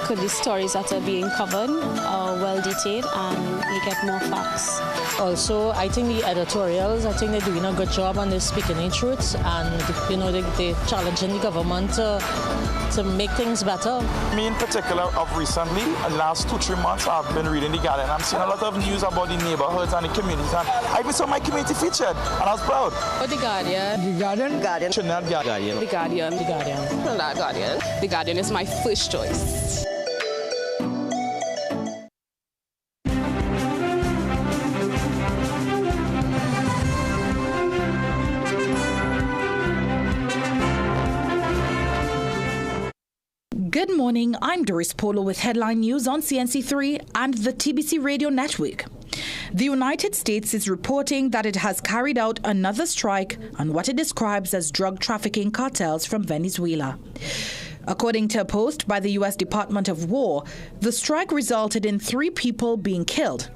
Could the stories that are being covered are well detailed and you get more facts. Also, I think the editorials, I think they're doing a good job on this speaking the truth, and you know they're challenging the government to make things better. Me in particular, of recently, the last 2-3 months, I've been reading The Guardian. I'm seeing a lot of news about the neighborhoods and the communities, and I even saw my community featured, and I was proud. The Guardian. The Guardian. Guardian. Trinidad Guardian. The Guardian. The Guardian. Trinidad Guardian. The Guardian is my first choice. Good morning, I'm Doris Polo with headline news on CNC3 and the TBC Radio Network. The United States is reporting that it has carried out another strike on what it describes as drug trafficking cartels from Venezuela. According to a post by the U.S. Department of War, the strike resulted in 3 people being killed.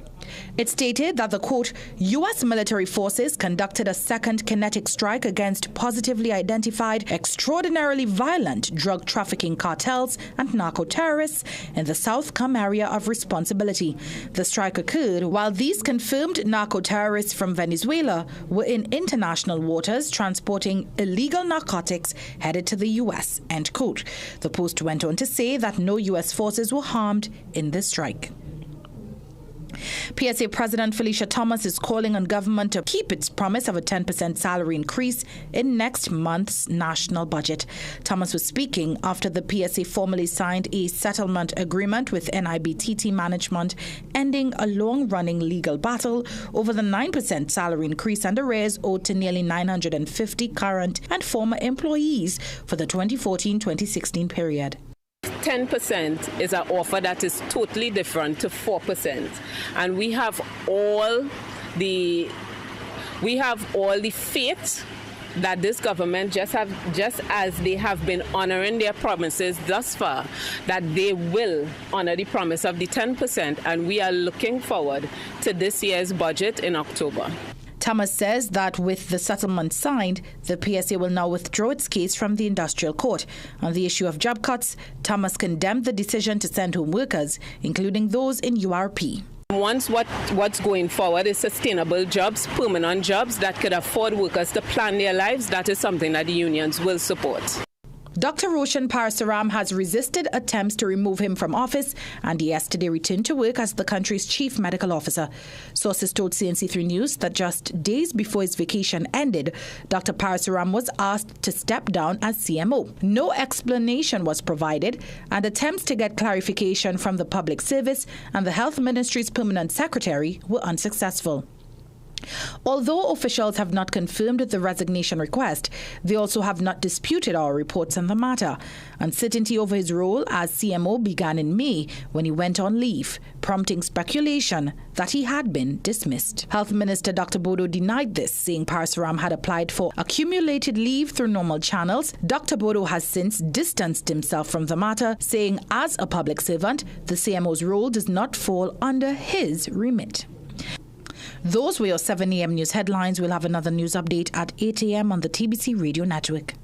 It stated that the, quote, U.S. military forces conducted a second kinetic strike against positively identified, extraordinarily violent drug trafficking cartels and narco-terrorists in the Southcom area of responsibility. The strike occurred while these confirmed narco-terrorists from Venezuela were in international waters transporting illegal narcotics headed to the U.S., end quote. The post went on to say that no U.S. forces were harmed in the strike. PSA President Felicia Thomas is calling on government to keep its promise of a 10% salary increase in next month's national budget. Thomas was speaking after the PSA formally signed a settlement agreement with NIBTT management, ending a long-running legal battle over the 9% salary increase and arrears owed to nearly 950 current and former employees for the 2014-2016 period. 10% is an offer that is totally different to 4%, and we have all the faith that this government, just as they have been honoring their promises thus far, that they will honor the promise of the 10%, and we are looking forward to this year's budget in October. Thomas says that with the settlement signed, the PSA will now withdraw its case from the industrial court. On the issue of job cuts, Thomas condemned the decision to send home workers, including those in URP. Once what's going forward is sustainable jobs, permanent jobs that could afford workers to plan their lives, that is something that the unions will support. Dr. Roshan Parasaram has resisted attempts to remove him from office and yesterday returned to work as the country's chief medical officer. Sources told CNC3 News that just days before his vacation ended, Dr. Parasaram was asked to step down as CMO. No explanation was provided, and attempts to get clarification from the Public Service and the Health Ministry's permanent secretary were unsuccessful. Although officials have not confirmed the resignation request, they also have not disputed our reports on the matter. Uncertainty over his role as CMO began in May when he went on leave, prompting speculation that he had been dismissed. Health Minister Dr. Bodo denied this, saying Parasaram had applied for accumulated leave through normal channels. Dr. Bodo has since distanced himself from the matter, saying as a public servant, the CMO's role does not fall under his remit. Those were your 7 a.m. news headlines. We'll have another news update at 8 a.m. on the TBC Radio Network.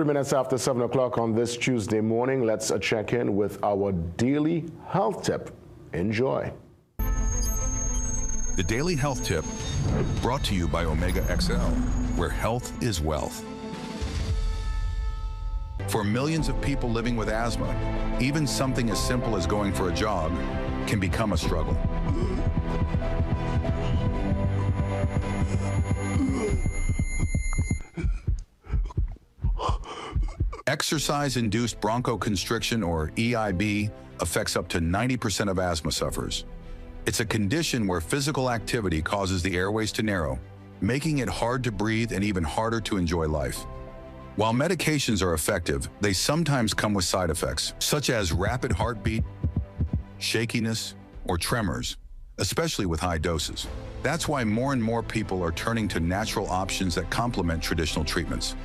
Minutes after 7 o'clock on this Tuesday morning, let's check in with our daily health tip. Enjoy. The Daily Health Tip, brought to you by Omega XL, where health is wealth. For millions of people living with asthma, even something as simple as going for a jog can become a struggle. Exercise-induced bronchoconstriction, or EIB, affects up to 90% of asthma sufferers. It's a condition where physical activity causes the airways to narrow, making it hard to breathe and even harder to enjoy life. While medications are effective, they sometimes come with side effects, such as rapid heartbeat, shakiness, or tremors, especially with high doses. That's why more and more people are turning to natural options that complement traditional treatments.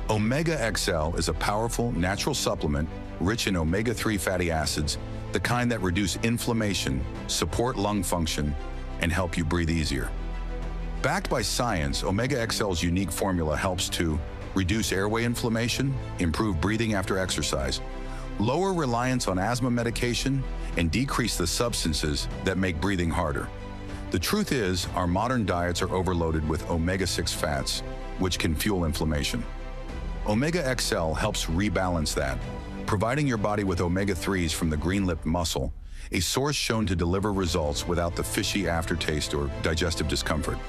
Omega XL is a powerful natural supplement rich in omega-3 fatty acids, the kind that reduce inflammation, support lung function, and help you breathe easier. Backed by science, Omega XL's unique formula helps to reduce airway inflammation, improve breathing after exercise, lower reliance on asthma medication, and decrease the substances that make breathing harder. The truth is, our modern diets are overloaded with omega-6 fats, which can fuel inflammation. Omega XL helps rebalance that, providing your body with omega-3s from the green-lipped mussel, a source shown to deliver results without the fishy aftertaste or digestive discomfort.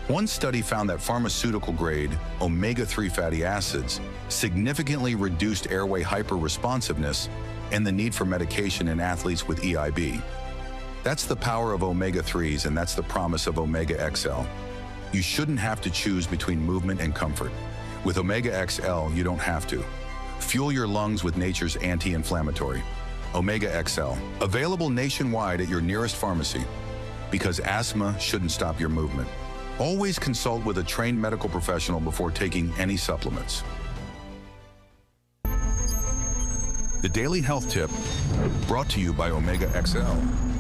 One study found that pharmaceutical-grade omega-3 fatty acids significantly reduced airway hyperresponsiveness and the need for medication in athletes with EIB. That's the power of omega-3s, and that's the promise of Omega XL. You shouldn't have to choose between movement and comfort. With Omega XL, you don't have to. Fuel your lungs with nature's anti-inflammatory. Omega XL, available nationwide at your nearest pharmacy, because asthma shouldn't stop your movement. Always consult with a trained medical professional before taking any supplements. The Daily Health Tip, brought to you by Omega XL,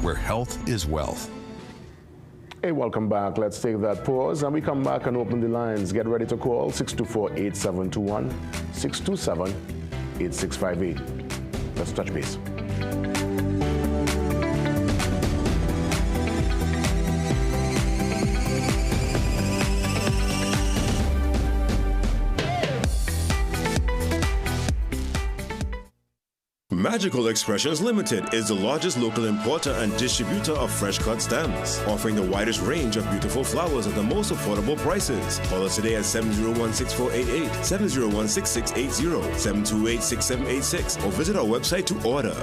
where health is wealth. Hey, welcome back. Let's take that pause and we come back and open the lines. Get ready to call 624-8721, 627-8658. Let's touch base. 'Magical Expressions Limited is the largest local importer and distributor of fresh-cut stems, offering the widest range of beautiful flowers at the most affordable prices. Call us today at 701-6488, 701-6680, 728-6786, or visit our website to order.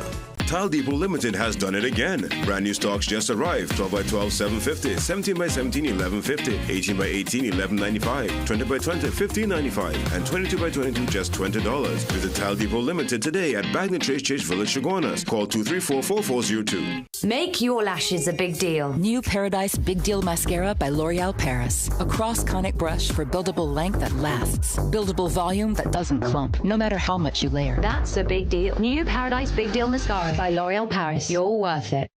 Tile Depot Limited has done it again. Brand new stocks just arrived. 12 by 12, $7.50. 17 by 17, $11.50. 18 by 18, $11.95. 20 by 20, $15.95. And 22 by 22, just $20. Visit Tile Depot Limited today at Bagney Trace Church Village, Chaguanas. Call 234-4402. Make your lashes a big deal. New Paradise Big Deal Mascara by L'Oreal Paris. A cross-conic brush for buildable length that lasts. Buildable volume that doesn't clump, no matter how much you layer. That's a big deal. New Paradise Big Deal Mascara by L'Oreal Paris. You're worth it.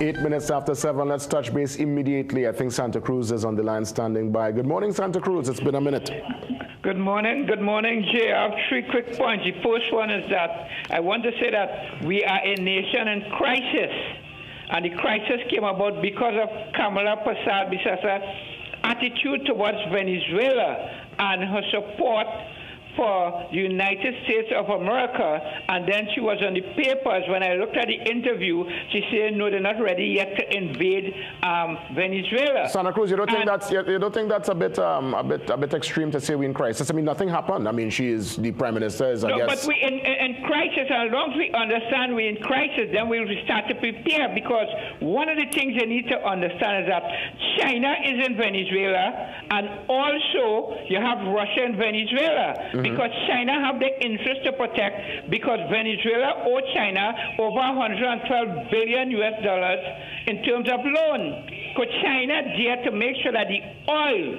Eight minutes after 7, let's touch base immediately. I think Santa Cruz is on the line standing by. Good morning, Santa Cruz. It's been a minute. Good morning, Jay. I have 3 quick points. The first one is that I want to say that we are a nation in crisis. And the crisis came about because of Kamala Persad-Bissessa's attitude towards Venezuela and her support for the United States of America, and then she was on the papers. When I looked at the interview, she said, no, they're not ready yet to invade Venezuela. Santa Cruz, you don't think that's a bit extreme to say we're in crisis? I mean, nothing happened. I mean, she is the prime minister, I guess. But we in crisis, as long as we understand we're in crisis, then we'll start to prepare, because one of the things you need to understand is that China is in Venezuela, and also you have Russia in Venezuela. because China have the interest to protect, because Venezuela owed China over $112 billion in terms of loan. Could China dare to make sure that the oil,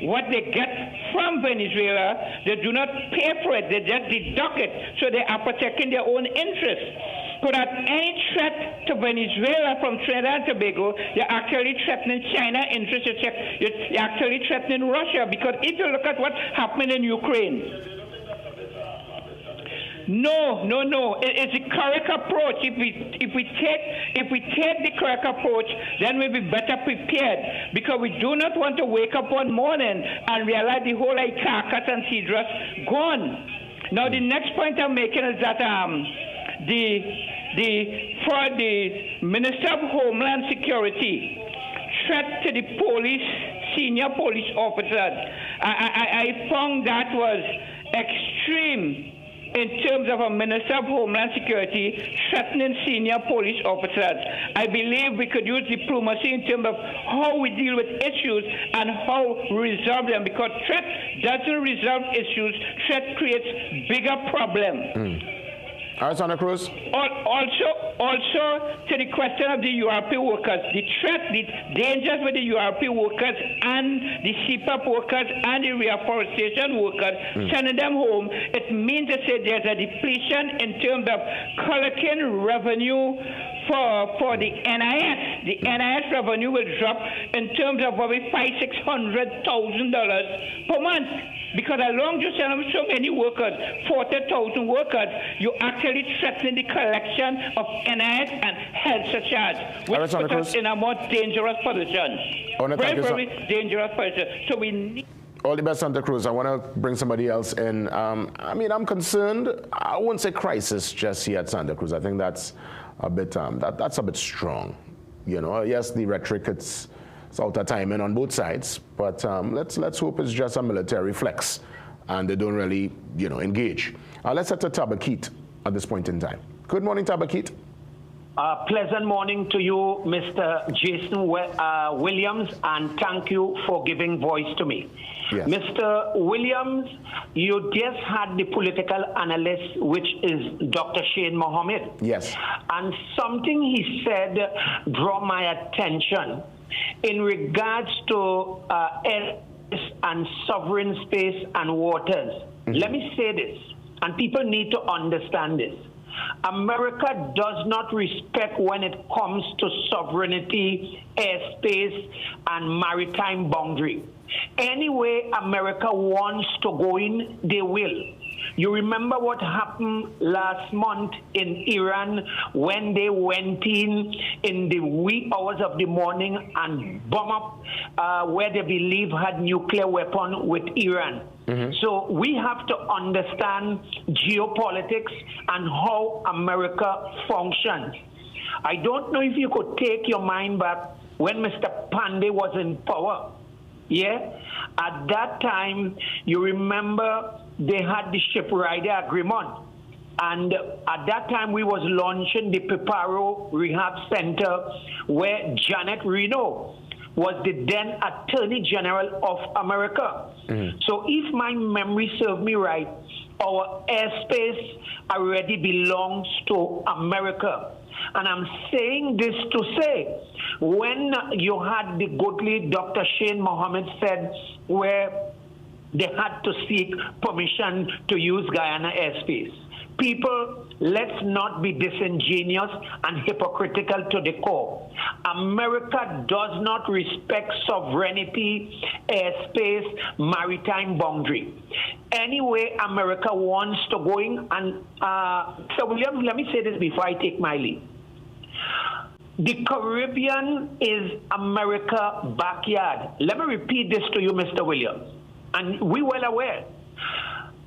what they get from Venezuela, they do not pay for it, they just deduct it, so they are protecting their own interests. So that any threat to Venezuela from Trinidad and Tobago, you're actually threatening China interests, you're actually threatening Russia, because if you look at what happened in Ukraine, no. It's the correct approach. If we take the correct approach, then we'll be better prepared, because we do not want to wake up one morning and realize the whole carcass and Cedrus gone. Now the next point I'm making is that for the Minister of Homeland Security, threat to the police, senior police officers, I found that was extreme in terms of a Minister of Homeland Security threatening senior police officers. I believe we could use diplomacy in terms of how we deal with issues and how we resolve them, because threat doesn't resolve issues, threat creates bigger problems. All right, Santa Cruz. Also, to the question of the URP workers, the threat, the dangers with the URP workers and the CPAP workers and the reforestation workers, sending them home, it means to say there's a depletion in terms of collecting revenue for the NIS. The NIS revenue will drop in terms of probably $500,000-$600,000 per month. Because as long as you send them so many workers, 40,000 workers, you actually threaten the collection of NIS and health surcharge, which puts us in a more dangerous position. Very dangerous position. So we need... All the best, Santa Cruz. I want to bring somebody else in. I mean, I'm concerned. I wouldn't say crisis just yet, Santa Cruz. I think that's a bit that's a bit strong. You know, yes, the rhetoric, it's out of timing on both sides, but let's hope it's just a military flex and they don't really, you know, engage. Let's head to Tabakit at this point in time. Good morning, Tabakit. Pleasant morning to you, Mr. Jason Williams, and thank you for giving voice to me. Yes. Mr. Williams, you just had the political analyst, which is Dr. Shane Mohammed. Yes. And something he said drew my attention in regards to and sovereign space and waters. Let me say this, and people need to understand this. America does not respect when it comes to sovereignty, airspace, and maritime boundary. Anyway, America wants to go in, they will. You remember what happened last month in Iran when they went in the wee hours of the morning and bomb up where they believe had nuclear weapon with Iran. So we have to understand geopolitics and how America functions. I don't know if you could take your mind back when Mr. Pandey was in power. Yeah, at that time, you remember they had the ship rider agreement. And at that time, we was launching the Piparo Rehab Center where Janet Reno was the then Attorney General of America. So if my memory serves me right, our airspace already belongs to America. And I'm saying this to say, when you had the goodly Dr. Shane Mohammed said where they had to seek permission to use Guyana airspace. People, let's not be disingenuous and hypocritical to the core. America does not respect sovereignty, airspace, maritime boundary. Anyway, America wants to go in, and so William, let me say this before I take my leave. The Caribbean is America's backyard. Let me repeat this to you, Mr. Williams, and we well aware.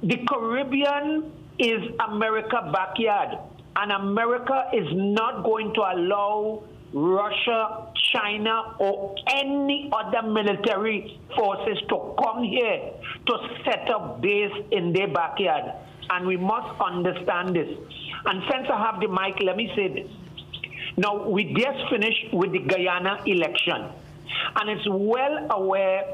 The Caribbean is America's backyard, and America is not going to allow Russia, China, or any other military forces to come here to set up base in their backyard. And we must understand this. And since I have the mic, let me say this. Now, we just finished with the Guyana election. And it's well aware,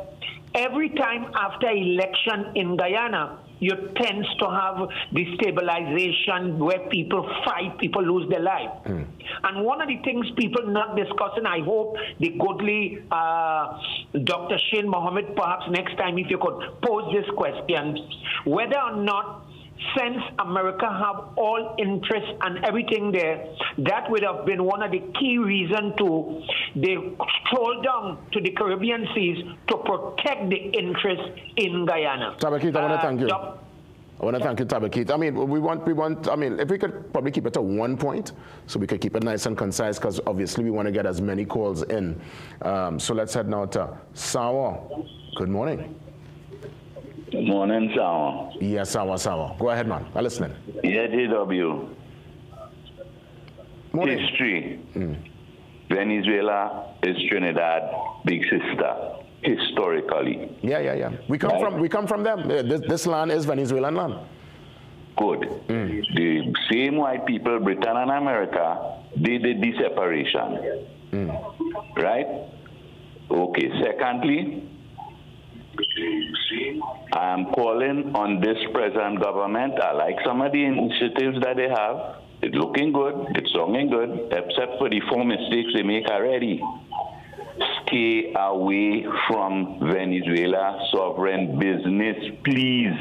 every time after election in Guyana, you tend to have destabilization where people fight, people lose their life. And one of the things people not discussing, I hope the goodly Dr. Shane Mohammed, perhaps next time if you could pose this question, whether or not since America have all interest and everything there, that would have been one of the key reasons to they stroll down to the Caribbean seas to protect the interest in Guyana. Tabakit, I want to thank you. I want to thank you, Tabakit. I mean, we want, I mean, if we could probably keep it to 1 point, so we could keep it nice and concise, because obviously we want to get as many calls in. So let's head now to Sawa. Good morning. Good morning, Sawa. Yes, Sawa. Go ahead, man. I'm listening. Yeah, JW. Morning. History. Venezuela is Trinidad big sister. Historically. Yeah. We come from them. This land is Venezuelan land. Good. The same white people, Britain and America, they did the separation. Right? Okay. Secondly, I am calling on this present government. I like some of the initiatives that they have. It's looking good. It's sounding good, except for the 4 mistakes they make already. Stay away from Venezuela sovereign business, please.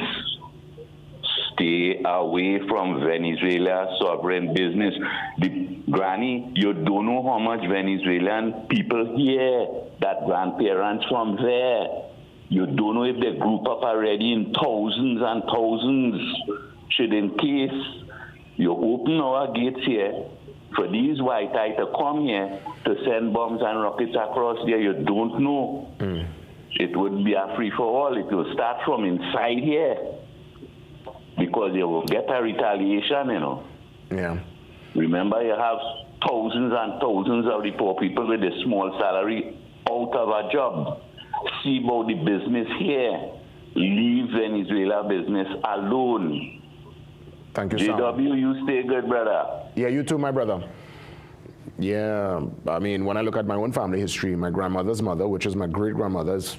Stay away from Venezuela sovereign business. Granny, you don't know how much Venezuelan people here, that grandparents from there. You don't know if they group up already in thousands and thousands. Should in case you open our gates here for these white eye to come here to send bombs and rockets across there, you don't know. It would be a free-for-all. It will start from inside here because you will get a retaliation, you know. Yeah. Remember, you have thousands and thousands of the poor people with a small salary out of a job. See about the business here. Leave Venezuela business alone. Thank you, JW, you stay good, brother. Yeah, you too, my brother. Yeah, I mean, when I look at my own family history, my grandmother's mother, which is my great-grandmother, is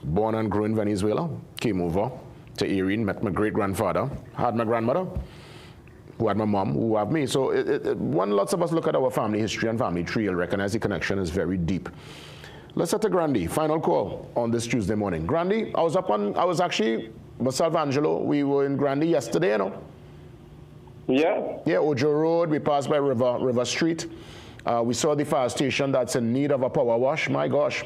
born and grew in Venezuela, came over to Erie, met my great-grandfather, had my grandmother, who had my mom, who had me. So when lots of us look at our family history and family tree, you'll recognize the connection is very deep. Let's set to Grandy. Final call on this Tuesday morning. Grandy, I was actually, myself, Angelo, we were in Grandy yesterday, you know. Yeah. Yeah, Ojo Road, we passed by River Street. We saw the fire station that's in need of a power wash, my gosh.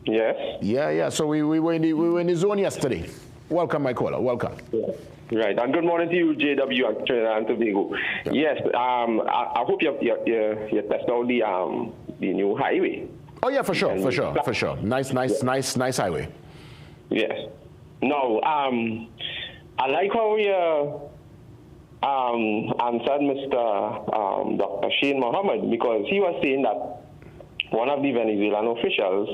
Yes. Yeah, so we were in the zone yesterday. Welcome, my caller, welcome. Yeah. Right, and good morning to you, JW and Trinidad and Tobago. Yeah. Yes, I hope you test out the new highway. Oh yeah, for sure. Nice highway. Yes. No, I like how you answered Mr. Dr. Shane Mohammed, because he was saying that one of the Venezuelan officials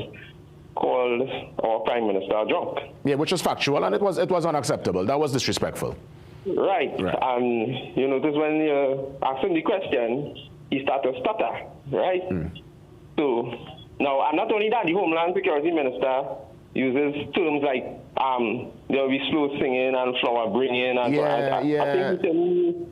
called our Prime Minister drunk. Yeah, which is factual, and it was unacceptable. That was disrespectful. Right. And you notice when you ask him the question, he started to stutter, right? So now, and not only that, the Homeland Security Minister uses terms like there'll be slow singing and flower bringing, and I think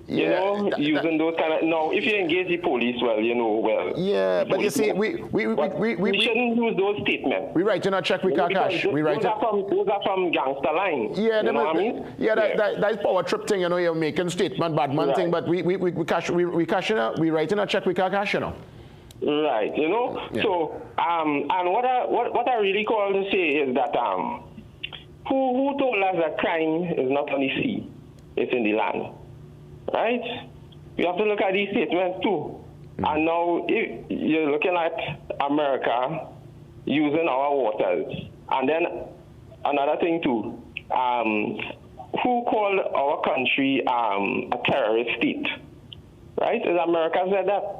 you know, using those kind of. Now, if you engage the police, well, you know, well. Yeah, but you see, we shouldn't use those statements. We write in a check, we can't cash. Those are from gangster lines. Yeah, you know what I mean? Yeah, that is power trip thing. You know, you're making statement, bad man thing, but we cash in a, we write in a check, we can't cash, you know. Right, you know. Yeah. So, and what I really call to say is that who told us that crime is not on the sea, it's in the land, right? We have to look at these statements too. And now if you're looking at America using our waters, and then another thing too, who called our country a terrorist state, right? Is America said that?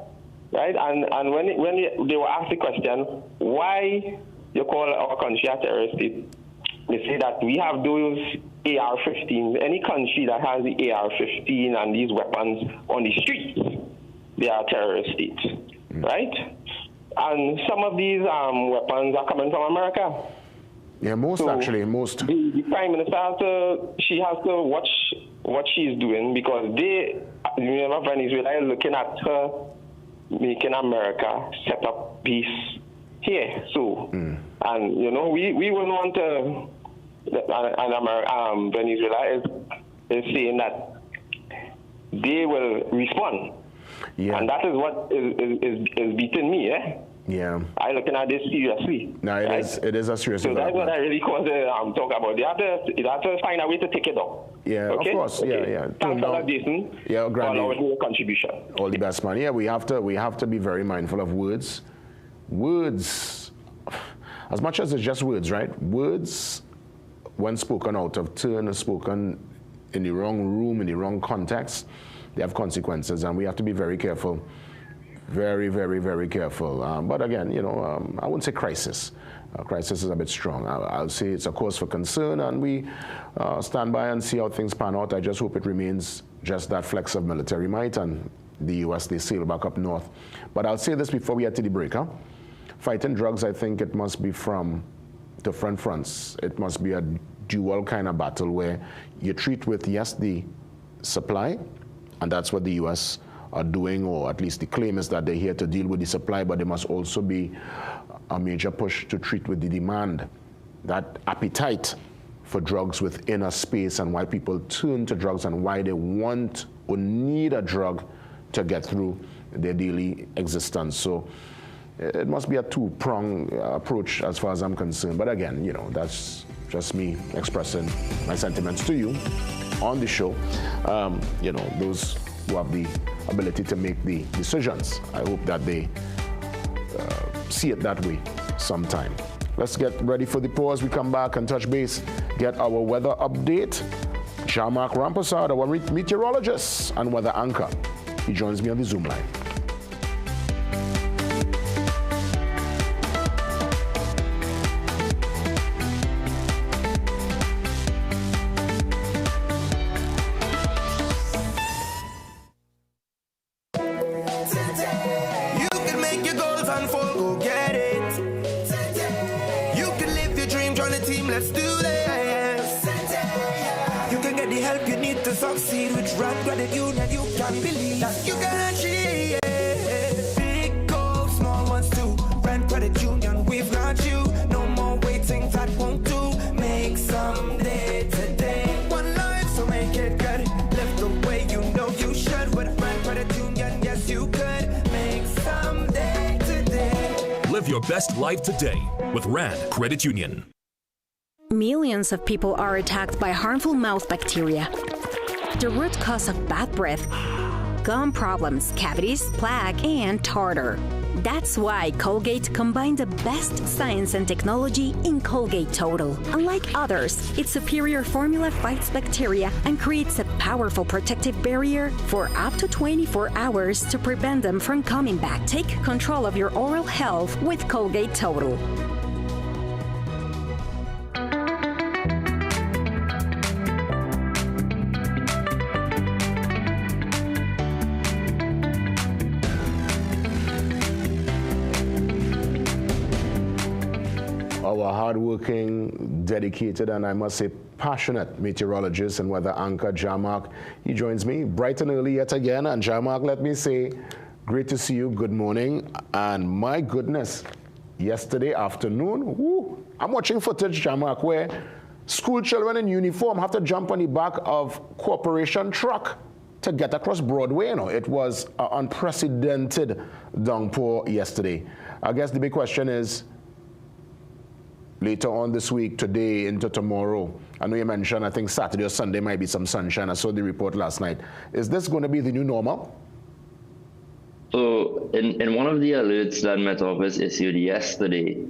Right, and when they were asked the question, why you call our country a terrorist state, they say that we have those AR-15s. Any country that has the AR-15 and these weapons on the streets, they are terrorist states, right? And some of these weapons are coming from America. Yeah, most. The Prime Minister she has to watch what she's doing, because remember, Venezuela is looking at her making America set up peace here. So, and we wouldn't want to. And Venezuela is saying that they will respond. Yeah. And that is what is beating me, Yeah. I'm looking at this seriously. No, it is a serious So that's what I really want to talk about. They have to find a way to take it down. Yeah, okay? Of course. Okay. Yeah. Thanks for that, Jason. Yeah, for allowing your contribution. All the best, man. Yeah, we have to be very mindful of words. Words, as much as it's just words, right? Words, when spoken out of turn, spoken in the wrong room, in the wrong context, they have consequences, and we have to be very careful. Very, very, very careful. But again, I wouldn't say crisis. Crisis is a bit strong. I'll say it's a cause for concern, and we stand by and see how things pan out. I just hope it remains just that flex of military might, and the U.S., they sail back up north. But I'll say this before we get to the break. Fighting drugs, I think it must be from different fronts. It must be a dual kind of battle where you treat with, yes, the supply, and that's what the U.S. are doing, or at least the claim is that they're here to deal with the supply, but there must also be a major push to treat with the demand, that appetite for drugs within a space, and why people turn to drugs and why they want or need a drug to get through their daily existence. So it must be a two-pronged approach as far as I'm concerned. But again, that's just me expressing my sentiments to you on the show. Those who have the ability to make the decisions, I hope that they see it that way sometime. Let's get ready for the pause. We come back and touch base, get our weather update. Jean-Marc Rampersad, our meteorologist and weather anchor, he joins me on the Zoom line. Succeed with Rand Credit Union, you can believe that you can achieve. Big goals, small ones too. Rand Credit Union, we've got you. No more waiting, that won't do. Make someday today. One life, so make it good. Live the way you know you should. With Rand Credit Union, yes you could. Make someday today. Live your best life today with Rand Credit Union. Millions of people are attacked by harmful mouth bacteria. The root cause of bad breath, gum problems, cavities, plaque, and tartar. That's why Colgate combined the best science and technology in Colgate Total. Unlike others, its superior formula fights bacteria and creates a powerful protective barrier for up to 24 hours to prevent them from coming back. Take control of your oral health with Colgate Total. Our hardworking, dedicated, and I must say passionate meteorologist and weather anchor, Jean-Marc. He joins me bright and early yet again. And Jean-Marc, let me say, great to see you. Good morning. And my goodness, yesterday afternoon, I'm watching footage, Jean-Marc, where school children in uniform have to jump on the back of corporation truck to get across Broadway. It was an unprecedented downpour yesterday. I guess the big question is, later on this week, today into tomorrow, I know you mentioned, I think Saturday or Sunday might be some sunshine. I saw the report last night. Is this going to be the new normal? So in one of the alerts that Met Office issued yesterday,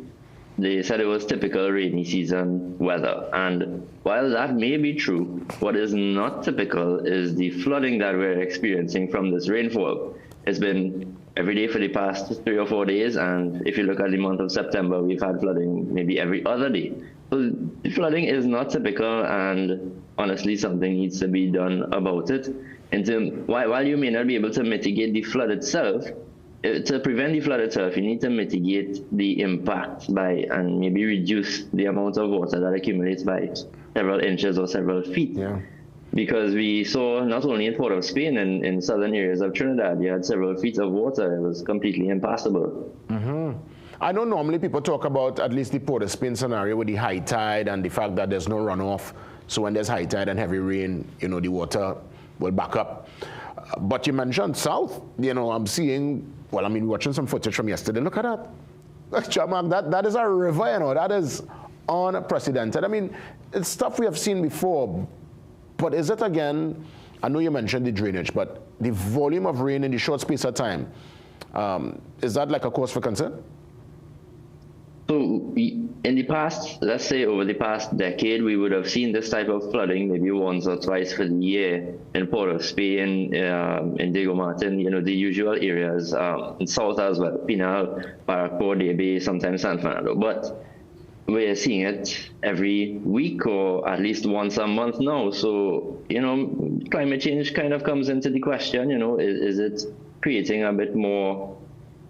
they said it was typical rainy season weather. And while that may be true, what is not typical is the flooding that we're experiencing from this rainfall. It's been every day for the past 3 or 4 days, and if you look at the month of September, we've had flooding maybe every other day. So the flooding is not typical, and honestly, something needs to be done about it. And while you may not be able to mitigate the flood itself, to prevent the flood itself, you need to mitigate the impact by, and maybe reduce the amount of water that accumulates by several inches or several feet. Yeah. Because we saw not only in Port of Spain and in southern areas of Trinidad, you had several feet of water. It was completely impassable. Mm-hmm. I know normally people talk about at least the Port of Spain scenario with the high tide and the fact that there's no runoff. So when there's high tide and heavy rain, you know, the water will back up. But you mentioned south, you know, I'm seeing, well, I mean, watching some footage from yesterday. Look at that. That is a river, you know, that is unprecedented. I mean, it's stuff we have seen before, but is it again, I know you mentioned the drainage, but the volume of rain in the short space of time, is that like a cause for concern? So in the past, let's say over the past decade, we would have seen this type of flooding maybe once or twice for the year in Port of Spain, in Diego Martin, you know, the usual areas, in south as well, Pinal, Paraco, Debe, sometimes San Fernando. But we're seeing it every week or at least once a month now. So, you know, climate change kind of comes into the question, you know, is it creating a bit more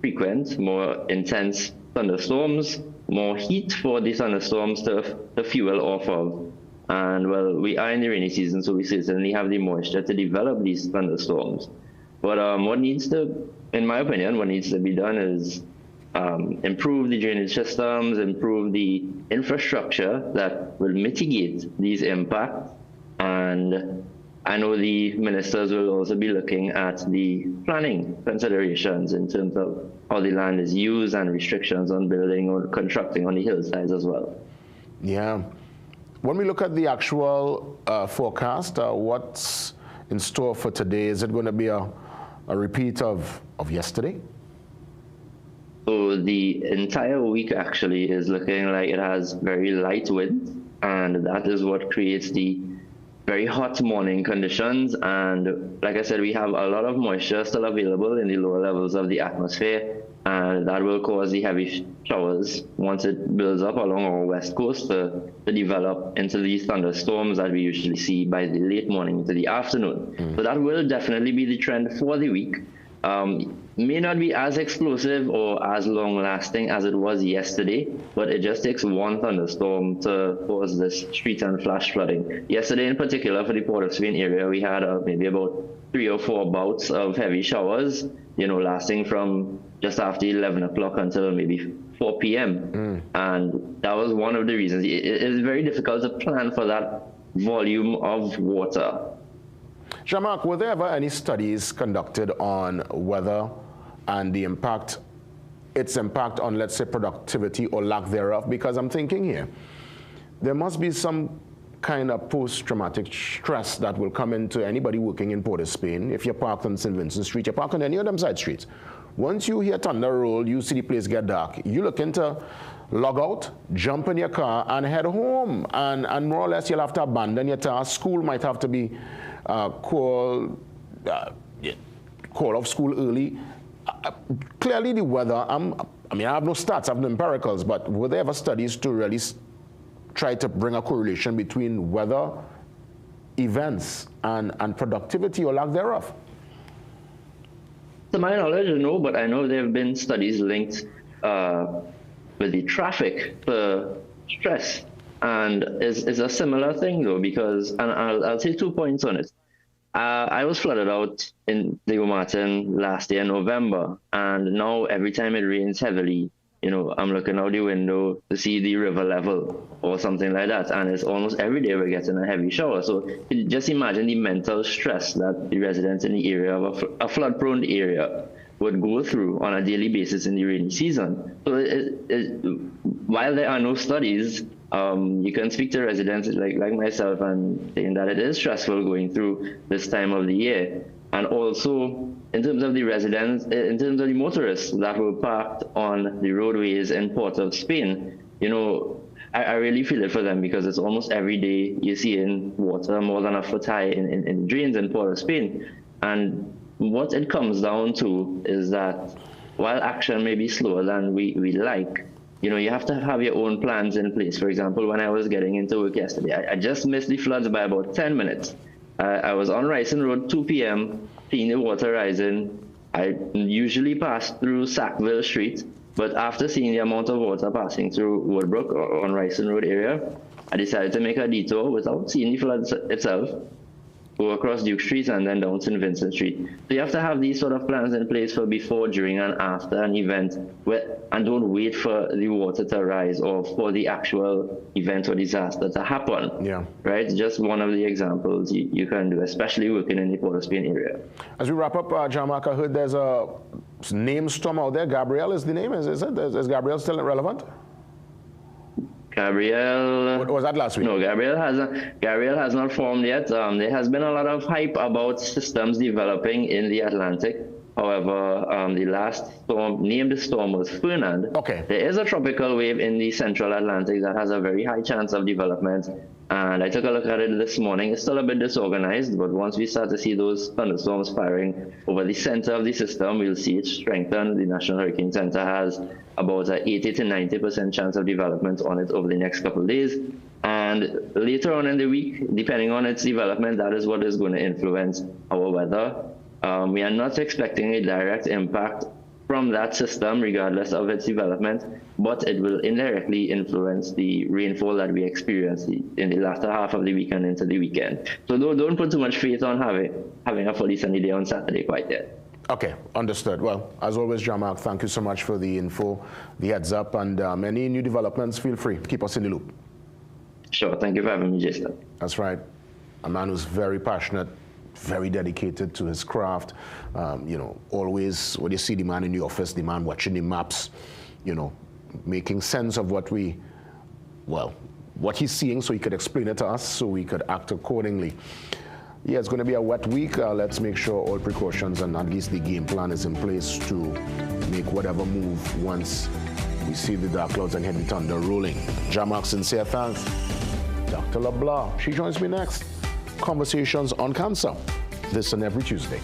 frequent, more intense thunderstorms, more heat for the thunderstorms to fuel off of? And well, we are in the rainy season, so we certainly have the moisture to develop these thunderstorms. But what needs to, in my opinion, what needs to be done is improve the drainage systems, improve the infrastructure that will mitigate these impacts. And I know the ministers will also be looking at the planning considerations in terms of how the land is used and restrictions on building or constructing on the hillsides as well. Yeah. When we look at the actual forecast, what's in store for today? Is it going to be a repeat of yesterday? So the entire week actually is looking like it has very light wind, and that is what creates the very hot morning conditions. And like I said, we have a lot of moisture still available in the lower levels of the atmosphere, and that will cause the heavy showers once it builds up along our west coast to develop into these thunderstorms that we usually see by the late morning into the afternoon. So that will definitely be the trend for the week. May not be as explosive or as long-lasting as it was yesterday, but it just takes one thunderstorm to cause this street and flash flooding. Yesterday in particular, for the Port of Spain area, we had maybe about 3 or 4 bouts of heavy showers, you know, lasting from just after 11 o'clock until maybe 4 p.m. And that was one of the reasons. It is very difficult to plan for that volume of water. Jean-Marc, were there ever any studies conducted on weather and the impact, its impact on, let's say, productivity or lack thereof? Because I'm thinking here, there must be some kind of post-traumatic stress that will come into anybody working in Port of Spain. If you're parked on St. Vincent Street, you're parked on any of them side streets. Once you hear thunder roll, you see the place get dark, you look into log out, jump in your car, and head home. And more or less, you'll have to abandon your task. School might have to be call off school early. Clearly the weather, I mean, I have no stats, I have no empiricals, but were there ever studies to really try to bring a correlation between weather events and productivity or lack thereof? To my knowledge, no, but I know there have been studies linked with the traffic to stress. And it's a similar thing, though, because, and I'll say 2 points on it. I was flooded out in Diego Martin last year in November, and now every time it rains heavily, you know, I'm looking out the window to see the river level or something like that, and it's almost every day we're getting a heavy shower. So just imagine the mental stress that the residents in the area of a flood-prone area would go through on a daily basis in the rainy season. So while there are no studies, you can speak to residents like myself and saying that it is stressful going through this time of the year. And also, in terms of the residents, in terms of the motorists that were parked on the roadways in Port of Spain, you know, I really feel it for them, because it's almost every day you're seeing water more than a foot high in drains in Port of Spain. And what it comes down to is that while action may be slower than we like, you know, you have to have your own plans in place. For example, when I was getting into work yesterday, I just missed the floods by about 10 minutes. I was on Ryson Road, 2 p.m., seeing the water rising I usually pass through Sackville Street, but after seeing the amount of water passing through Woodbrook or on Ryson Road area, I decided to make a detour without seeing the flood itself, go across Duke Street and then down St. Vincent Street. So you have to have these sort of plans in place for before, during, and after an event, and don't wait for the water to rise or for the actual event or disaster to happen. Yeah. Right? Just one of the examples you can do, especially working in the Port of Spain area. As we wrap up, John Mark, I heard there's a name storm out there. Gabrielle is the name, is it? Is Gabrielle still relevant? Gabrielle. What was that last week? No, Gabrielle has not formed yet. There has been a lot of hype about systems developing in the Atlantic. However, the last storm, named storm, was Fernand. Okay. There is a tropical wave in the central Atlantic that has a very high chance of development. And I took a look at it this morning. It's still a bit disorganized, but once we start to see those thunderstorms firing over the center of the system, we'll see it strengthen. The National Hurricane Center has about an 80 to 90% chance of development on it over the next couple of days. And later on in the week, depending on its development, that is what is going to influence our weather. We are not expecting a direct impact from that system, regardless of its development, but it will indirectly influence the rainfall that we experience in the latter half of the weekend into the weekend. So don't put too much faith on having a fully sunny day on Saturday quite yet. Okay, understood. Well, as always, John Mark, thank you so much for the info, the heads up, and any new developments, feel free. Keep us in the loop. Sure, thank you for having me, Jason. That's right. A man who's very passionate, very dedicated to his craft. Always when you see the man in the office, the man watching the maps, making sense of what he's seeing so he could explain it to us so we could act accordingly. Yeah, it's going to be a wet week. Let's make sure all precautions and at least the game plan is in place to make whatever move once we see the dark clouds and hear the thunder rolling. Jamak, sincere thanks. Dr. LeBlanc, she joins me next. Conversations on Cancer, this and every Tuesday.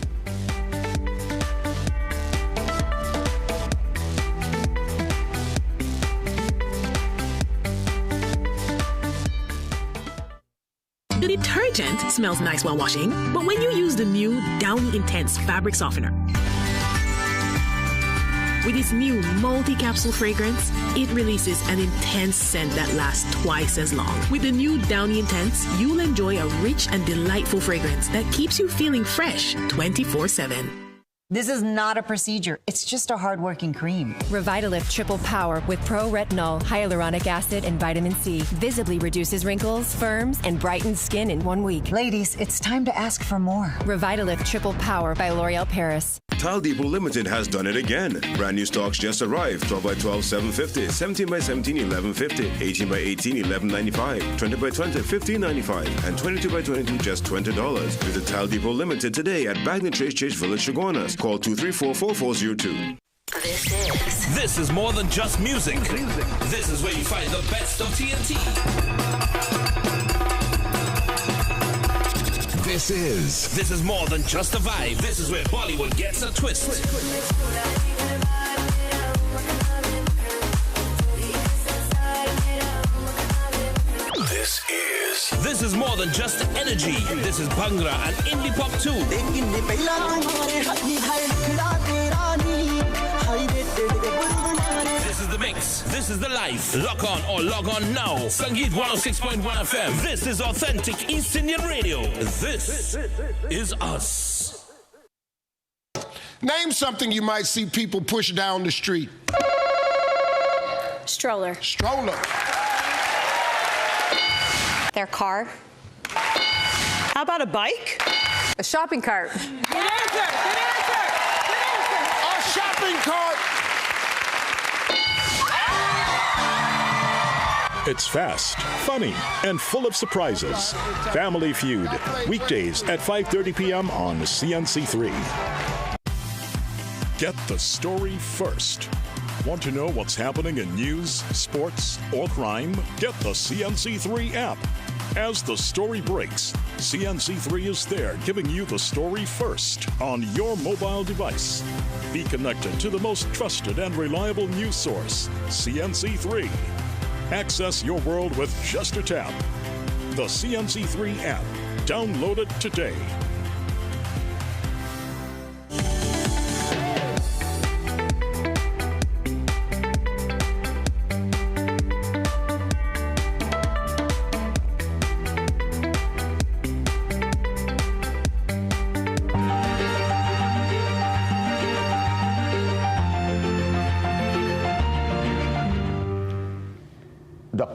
The detergent smells nice while washing, but when you use the new Downy Intense fabric softener, with its new multi-capsule fragrance, it releases an intense scent that lasts twice as long. With the new Downy Intense, you'll enjoy a rich and delightful fragrance that keeps you feeling fresh 24/7. This is not a procedure. It's just a hard-working cream. Revitalift Triple Power with pro-retinol, hyaluronic acid, and vitamin C visibly reduces wrinkles, firms, and brightens skin in 1 week. Ladies, it's time to ask for more. Revitalift Triple Power by L'Oreal Paris. Tile Depot Limited has done it again. Brand new stocks just arrived. 12 by 12, $7.50. 17 by 17, $11.50. 18 by 18, $11.95. 20 by 20, $15.95. And 22 by 22, just $20. Visit Tile Depot Limited today at Bagney Trace Church Village, Chaguanas. Call 234-4402. This is more than just music. This is where you find the best of TNT. This is more than just a vibe. This is where Bollywood gets a twist. This is more than just energy. This is Bhangra and indie pop too. This is the mix. This is the life. Lock on or log on now. Sangeet 106.1 FM. This is authentic East Indian radio. This is us. Name something you might see people push down the street. Stroller. Stroller. Their car. How about a bike? A shopping cart. Good answer. A shopping cart. It's fast, funny, and full of surprises. Family Feud, weekdays at 5:30 p.m. on CNC3. Get the story first. Want to know what's happening in news, sports, or crime? Get the CNC3 app. As the story breaks, CNC3 is there giving you the story first on your mobile device. Be connected to the most trusted and reliable news source, CNC3. Access your world with just a tap. The CNC3 app. Download it today.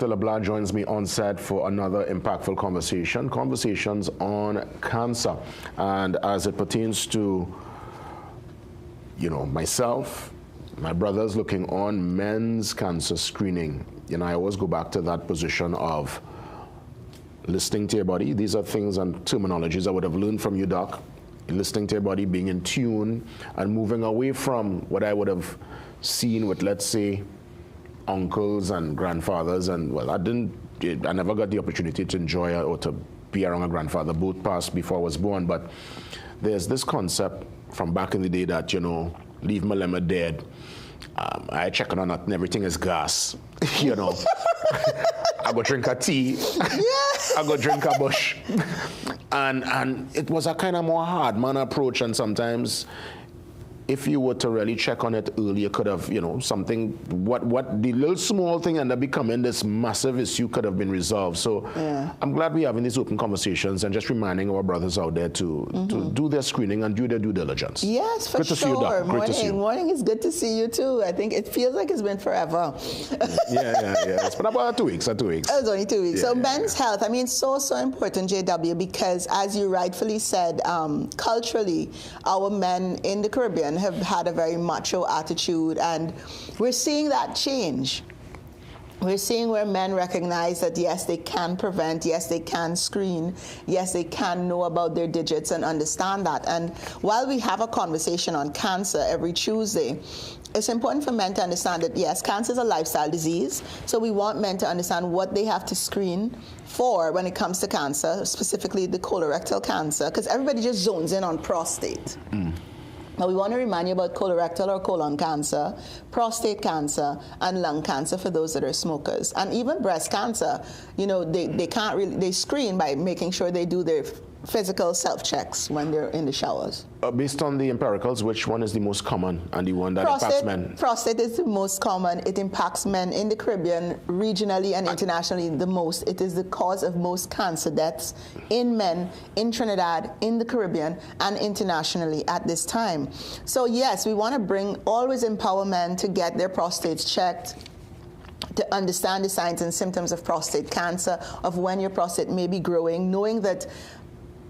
Dr. LeBlanc joins me on set for another impactful conversations on cancer. And as it pertains to, myself, my brothers looking on men's cancer screening, I always go back to that position of listening to your body. These are things and terminologies I would have learned from you, Doc. Listening to your body, being in tune, and moving away from what I would have seen with, let's say, uncles and grandfathers. And well, I never got the opportunity to enjoy or to be around a grandfather. Both passed before I was born. But there's this concept from back in the day that, leave my lemon dead. I check on that and everything is gas. I go drink a tea. I go drink a bush. And it was a kind of more hard man approach, and sometimes if you were to really check on it early, you could have, something, what the little small thing ended up becoming this massive issue could have been resolved. So I'm glad we're having these open conversations and just reminding our brothers out there to do their screening and do their due diligence. Yes, for good to see you, Doc. Great to see you. Morning is good to see you too. I think it feels like it's been forever. Yeah. It's been about 2 weeks. 2 weeks. It was only 2 weeks. So men's health, so important, JW, because as you rightfully said, culturally, our men in the Caribbean have had a very macho attitude, and we're seeing that change. We're seeing where men recognize that yes, they can prevent, yes, they can screen, yes, they can know about their digits and understand that. And while we have a conversation on cancer every Tuesday, it's important for men to understand that yes, cancer is a lifestyle disease, so we want men to understand what they have to screen for when it comes to cancer, specifically the colorectal cancer, because everybody just zones in on prostate. Now, we want to remind you about colorectal or colon cancer, prostate cancer, and lung cancer for those that are smokers. And even breast cancer, they can't really, they screen by making sure they do their physical self-checks when they're in the showers. Based on the empiricals, which one is the most common and the one that impacts men? Prostate is the most common. It impacts men in the Caribbean, regionally and internationally the most. It is the cause of most cancer deaths in men in Trinidad, in the Caribbean, and internationally at this time. So yes, we want to always empower men to get their prostates checked, to understand the signs and symptoms of prostate cancer, of when your prostate may be growing, knowing that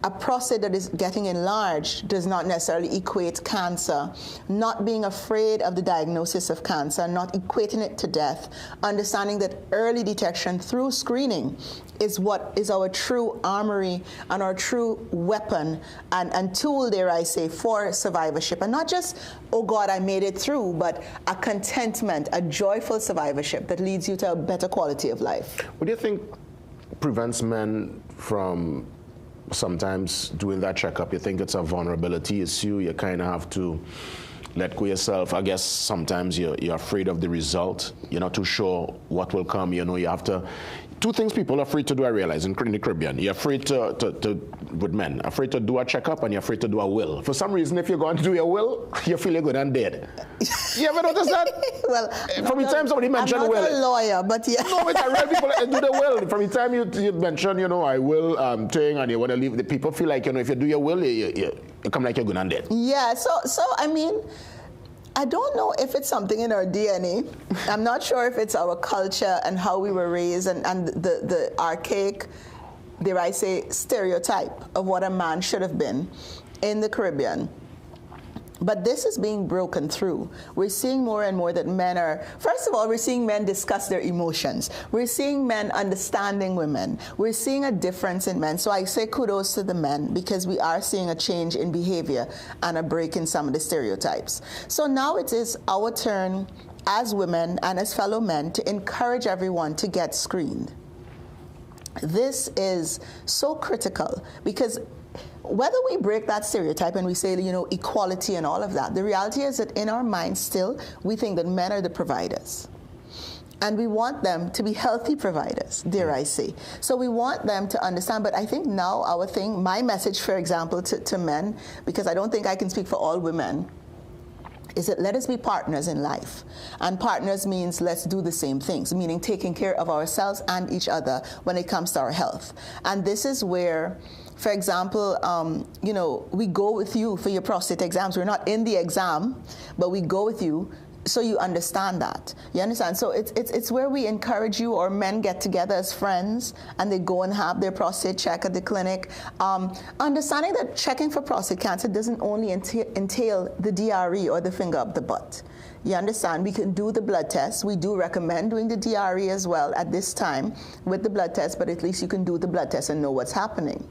a prostate that is getting enlarged does not necessarily equate cancer. Not being afraid of the diagnosis of cancer, not equating it to death, understanding that early detection through screening is what is our true armory and our true weapon and tool, dare I say, for survivorship. And not just, oh God, I made it through, but a contentment, a joyful survivorship that leads you to a better quality of life. What do you think prevents men from sometimes doing that checkup? You think it's a vulnerability issue? You kind of have to let go yourself. I guess sometimes you're afraid of the result. You're not too sure what will come. You have to. Two things people are afraid to do, I realize, in the Caribbean. You're afraid with men, afraid to do a checkup, and you're afraid to do a will. For some reason, if you're going to do your will, you feel you're good and dead. You ever notice that? Well, from the time somebody mentioned will. I'm not a lawyer, but yeah. No, it's real people that do the will. From the time you mention, I will thing, and you want to leave, the people feel like, if you do your will, you come like you're good and dead. Yeah, so I don't know if it's something in our DNA. I'm not sure if it's our culture and how we were raised and the archaic, dare I say, stereotype of what a man should have been in the Caribbean. But this is being broken through. We're seeing more and more that men are, first of all, we're seeing men discuss their emotions. We're seeing men understanding women. We're seeing a difference in men. So I say kudos to the men because we are seeing a change in behavior and a break in some of the stereotypes. So now it is our turn as women and as fellow men to encourage everyone to get screened. This is so critical because whether we break that stereotype and we say, equality and all of that, the reality is that in our minds still, we think that men are the providers. And we want them to be healthy providers, dare I say. So we want them to understand, but I think now my message, for example, to men, because I don't think I can speak for all women, is that let us be partners in life. And partners means let's do the same things, meaning taking care of ourselves and each other when it comes to our health. And this is where, for example, we go with you for your prostate exams. We're not in the exam, but we go with you So you understand that. You understand? So it's where we encourage you, or men get together as friends and they go and have their prostate check at the clinic. Understanding that checking for prostate cancer doesn't only entail the DRE or the finger up the butt. You understand? We can do the blood test. We do recommend doing the DRE as well at this time with the blood test, but at least you can do the blood test and know what's happening.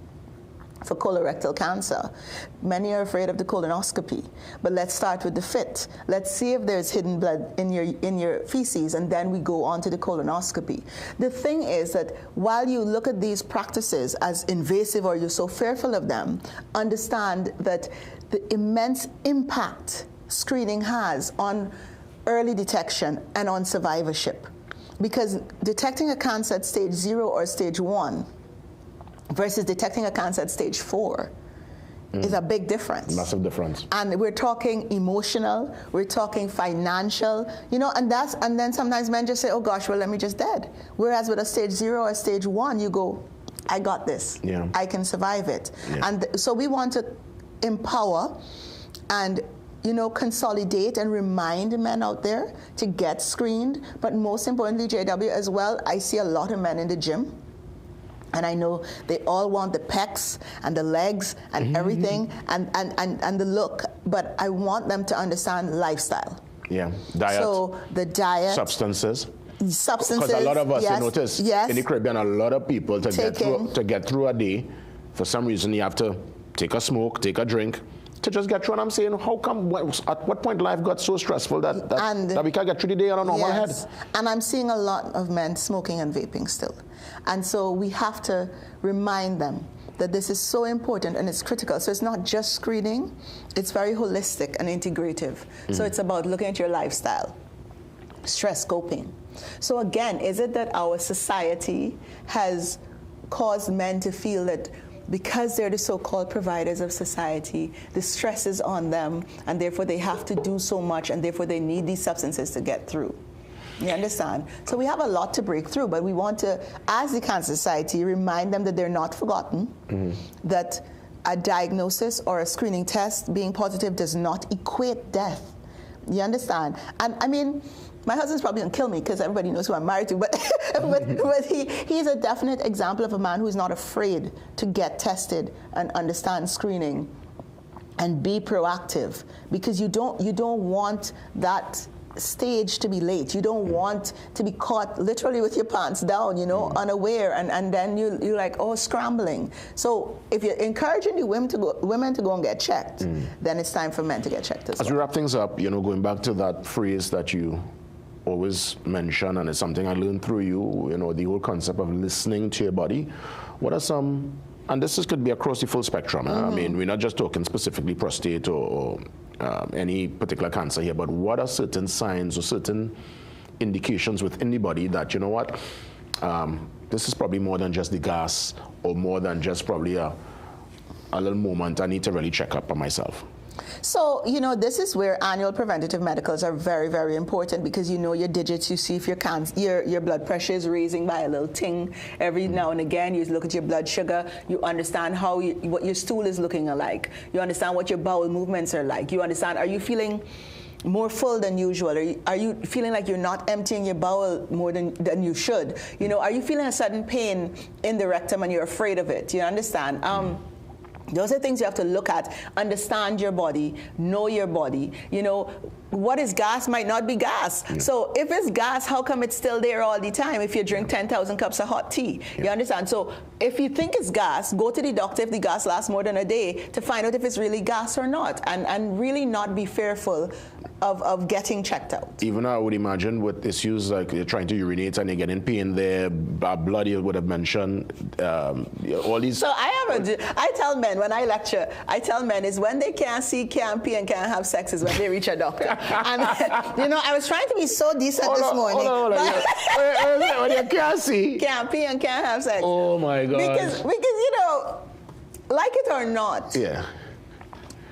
For colorectal cancer, many are afraid of the colonoscopy, but let's start with the FIT. Let's see if there's hidden blood in your feces, and then we go on to the colonoscopy. The thing is that while you look at these practices as invasive or you're so fearful of them, understand that the immense impact screening has on early detection and on survivorship. Because detecting a cancer at stage 0 or stage 1 versus detecting a cancer at stage 4 is a big difference. Massive difference. And we're talking emotional, we're talking financial, you know, and then sometimes men just say, oh gosh, well, let me just dead. Whereas with a stage 0 or stage 1, you go, I got this. Yeah. I can survive it. Yeah. And so we want to empower and, you know, consolidate and remind men out there to get screened. But most importantly, JW, as well, I see a lot of men in the gym. And I know they all want the pecs and the legs and everything and the look, but I want them to understand lifestyle. Yeah, diet. So the diet. Substances. Substances. Because a lot of us, yes, you notice, in the Caribbean, a lot of people to get through a day, for some reason you have to take a smoke, take a drink, to just get through. And I'm saying, how come, at what point life got so stressful that we can't get through the day on a normal head? And I'm seeing a lot of men smoking and vaping still. And so we have to remind them that this is so important and it's critical. So it's not just screening, it's very holistic and integrative. So it's about looking at your lifestyle, stress coping. So again, is it that our society has caused men to feel that because they're the so-called providers of society, the stress is on them, and therefore they have to do so much, and therefore they need these substances to get through? You understand? So we have a lot to break through, but we want to, as the Cancer Society, remind them that they're not forgotten, that a diagnosis or a screening test being positive does not equate death. You understand? And I mean, my husband's probably gonna kill me because everybody knows who I'm married to, but he's a definite example of a man who's not afraid to get tested and understand screening and be proactive, because you don't want that stage to be late. You don't want to be caught literally with your pants down, you know, unaware, and then you're like, oh, scrambling. So if you're encouraging the women to go and get checked, then it's time for men to get checked as well. As we wrap things up, you know, going back to that phrase that you always mention, and it's something I learned through you, you know, the whole concept of listening to your body. What are some, and this could be across the full spectrum, I mean, we're not just talking specifically prostate or any particular cancer here, but what are certain signs or certain indications within the body that, you know what, this is probably more than just the gas, or more than just probably a little moment I need to really check up on myself? So, you know, this is where annual preventative medicals are very, very important, because you know your digits, you see if your blood pressure is raising by a little ting every now and again. You look at your blood sugar, you understand what your stool is looking like. You understand what your bowel movements are like. You understand, are you feeling more full than usual? Are you feeling like you're not emptying your bowel more than you should? You know, are you feeling a sudden pain in the rectum and you're afraid of it? You understand? Those are things you have to look at, understand your body, know your body. You know, what is gas might not be gas. Yeah. So if it's gas, how come it's still there all the time if you drink 10,000 cups of hot tea? Yeah. You understand? So if you think it's gas, go to the doctor if the gas lasts more than a day to find out if it's really gas or not, and really not be fearful of getting checked out. Even I would imagine with issues like you're trying to urinate and you're getting pain there, blood you would have mentioned, all these. So I tell men when I lecture, I tell men is when they can't see, can't pee, and can't have sex is when they reach a doctor. And you know, I was trying to be so decent this morning. Hold on. When you can't see, can't pee, and can't have sex. Oh my God. Because you know, like it or not. Yeah.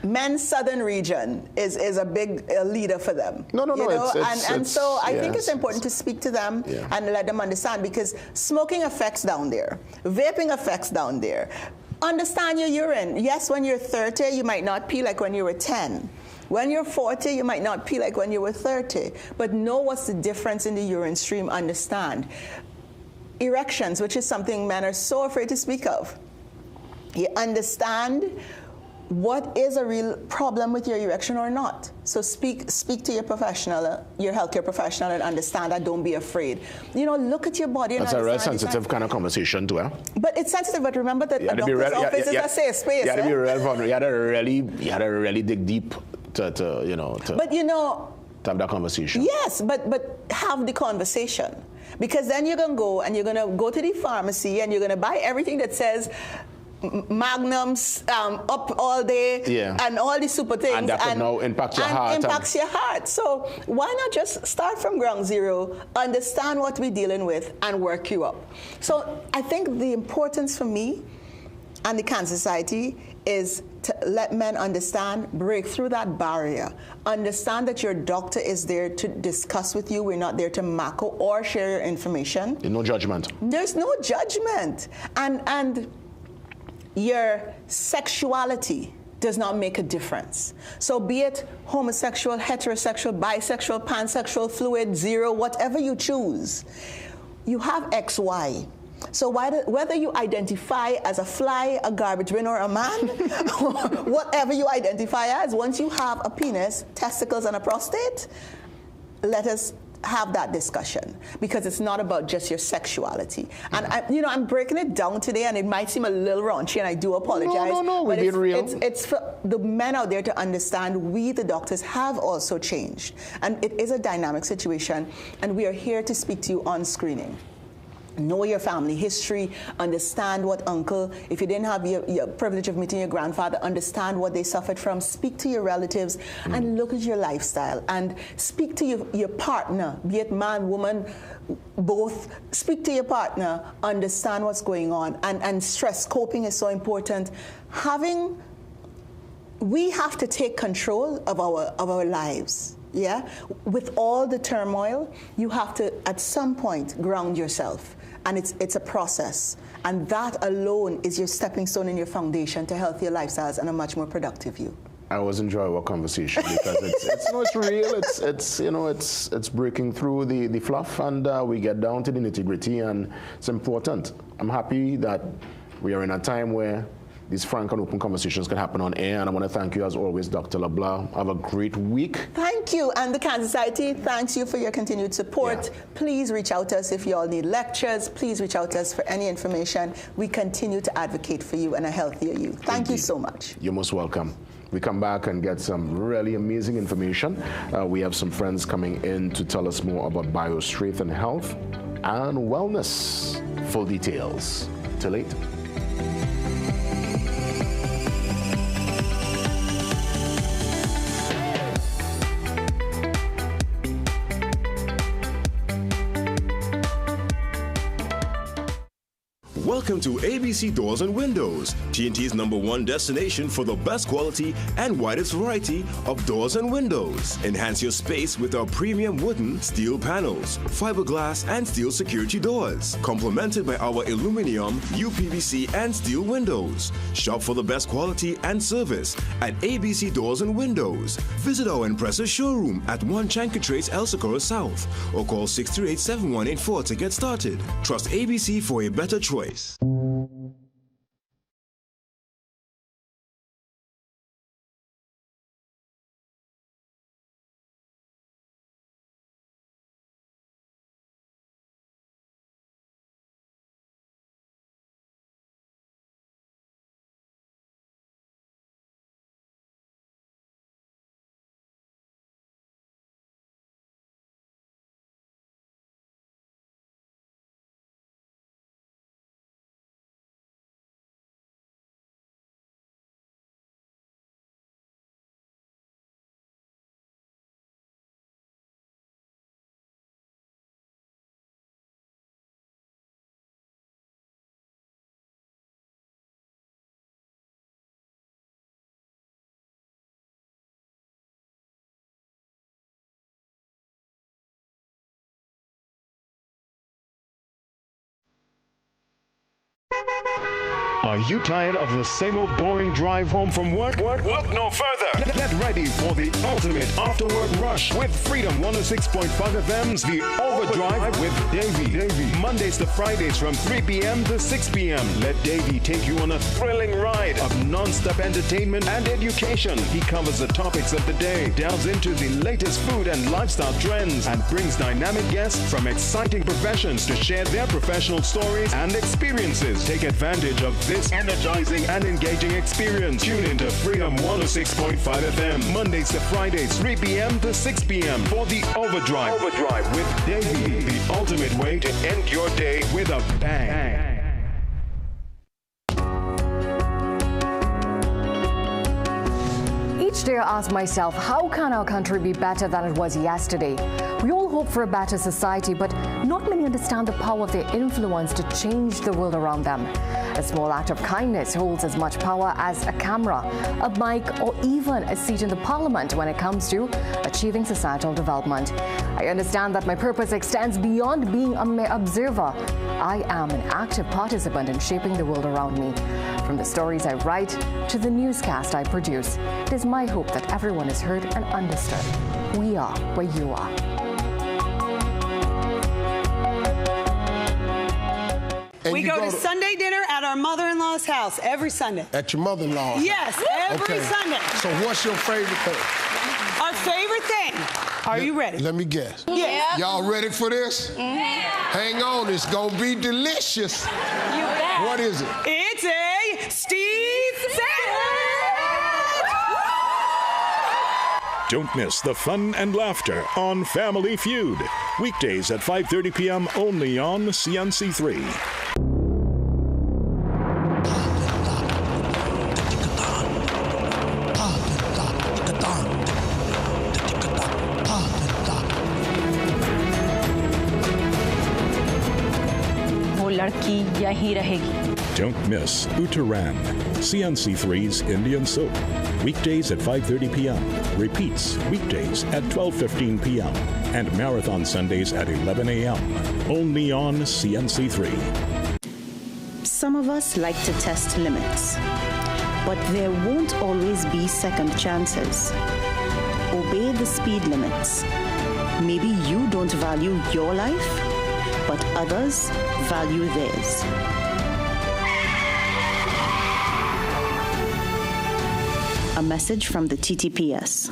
Men's southern region is a big leader for them. No. And so I think it's important to speak to them and let them understand, because smoking affects down there, vaping affects down there. Understand your urine. Yes, when you're 30, you might not pee like when you were 10. When you're 40, you might not pee like when you were 30, but know what's the difference in the urine stream, understand. Erections, which is something men are so afraid to speak of. You understand what is a real problem with your erection or not. So speak to your professional, your healthcare professional, and understand that. Don't be afraid. You know, look at your body. And that's a real sensitive kind of conversation too, huh? But it's sensitive. But remember that a doctor's office is a safe space. You had to be real vulnerable. You had to really dig deep to But you know, to have that conversation. Yes, but have the conversation, because then you're gonna go to the pharmacy and you're gonna buy everything that says Magnums up all day, and all these super things, and that could now impact your heart. Impacts your heart. So why not just start from ground zero, understand what we're dealing with, and work you up? So I think the importance for me and the Cancer Society is to let men understand, break through that barrier, understand that your doctor is there to discuss with you. We're not there to macro or share your information. There's no judgment. There's no judgment, and your sexuality does not make a difference. So be it homosexual, heterosexual, bisexual, pansexual, fluid, zero, whatever you choose, you have XY. So whether you identify as a fly, a garbage bin, or a man, whatever you identify as, once you have a penis, testicles, and a prostate, let us have that discussion, because it's not about just your sexuality. And I'm breaking it down today, and it might seem a little raunchy, and I do apologize. No, we're being real. It's for the men out there to understand we, the doctors, have also changed. And it is a dynamic situation, and we are here to speak to you on screening. Know your family history, understand what uncle, if you didn't have your privilege of meeting your grandfather, understand what they suffered from, speak to your relatives, and look at your lifestyle, and speak to your partner, be it man, woman, both. Speak to your partner, understand what's going on, and stress coping is so important. We have to take control of our lives. Yeah, with all the turmoil, you have to at some point ground yourself, and it's a process, and that alone is your stepping stone and your foundation to healthier lifestyles and a much more productive you. I always enjoy our conversation because it's real. It's breaking through the fluff, and we get down to the nitty-gritty, and it's important. I'm happy that we are in a time where these frank and open conversations can happen on air, and I want to thank you as always, Dr. LeBlanc. Have a great week. Thank you, and the Cancer Society thanks you for your continued support. Yeah. Please reach out to us if you all need lectures. Please reach out to us for any information. We continue to advocate for you and a healthier you. Thank you so much. You're most welcome. We come back and get some really amazing information. We have some friends coming in to tell us more about biostrength and health and wellness. Full details. Till later. Welcome to ABC Doors and Windows, TNT's #1 destination for the best quality and widest variety of doors and windows. Enhance your space with our premium wooden, steel panels, fiberglass, and steel security doors, complemented by our aluminum, UPVC, and steel windows. Shop for the best quality and service at ABC Doors and Windows. Visit our impressive showroom at 1 Chancatrace, El Socorro South, or call 638-7184 to get started. Trust ABC for a better choice. Are you tired of the same old boring drive home from work? Look no further. Get ready for the ultimate after-work rush with Freedom 106.5 FM's The Overdrive with Davey. Mondays to Fridays from 3 p.m. to 6 p.m. Let Davey take you on a thrilling ride of non-stop entertainment and education. He covers the topics of the day, delves into the latest food and lifestyle trends, and brings dynamic guests from exciting professions to share their professional stories and experiences. Take advantage of this energizing and engaging experience. Tune into Freedom 106.5 FM, Mondays to Fridays, 3 p.m. to 6 p.m. for The Overdrive with Davey, the ultimate way to end your day with a bang. Each day I ask myself, how can our country be better than it was yesterday? We all hope for a better society, but not many understand the power of their influence to change the world around them. A small act of kindness holds as much power as a camera, a mic, or even a seat in the parliament when it comes to achieving societal development. I understand that my purpose extends beyond being a mere observer. I am an active participant in shaping the world around me. From the stories I write to the newscast I produce, it is my hope that everyone is heard and understood. We are where you are. And we go to Sunday dinner at our mother-in-law's house every Sunday. At your mother-in-law's? Yes, every Sunday. So what's your favorite thing? Our favorite thing. Are you ready? Let me guess. Yeah. Y'all ready for this? Hang on, it's gonna be delicious. You bet. What is it? It's a Steve sandwich! Don't miss the fun and laughter on Family Feud. Weekdays at 5:30 p.m. only on CNC3. Don't miss Uttaran, CNC3's Indian soap. Weekdays at 5:30 p.m. Repeats weekdays at 12:15 p.m. and marathon Sundays at 11 a.m. Only on CNC3. Some of us like to test limits, but there won't always be second chances. Obey the speed limits. Maybe you don't value your life, but others value theirs. A message from the TTPS.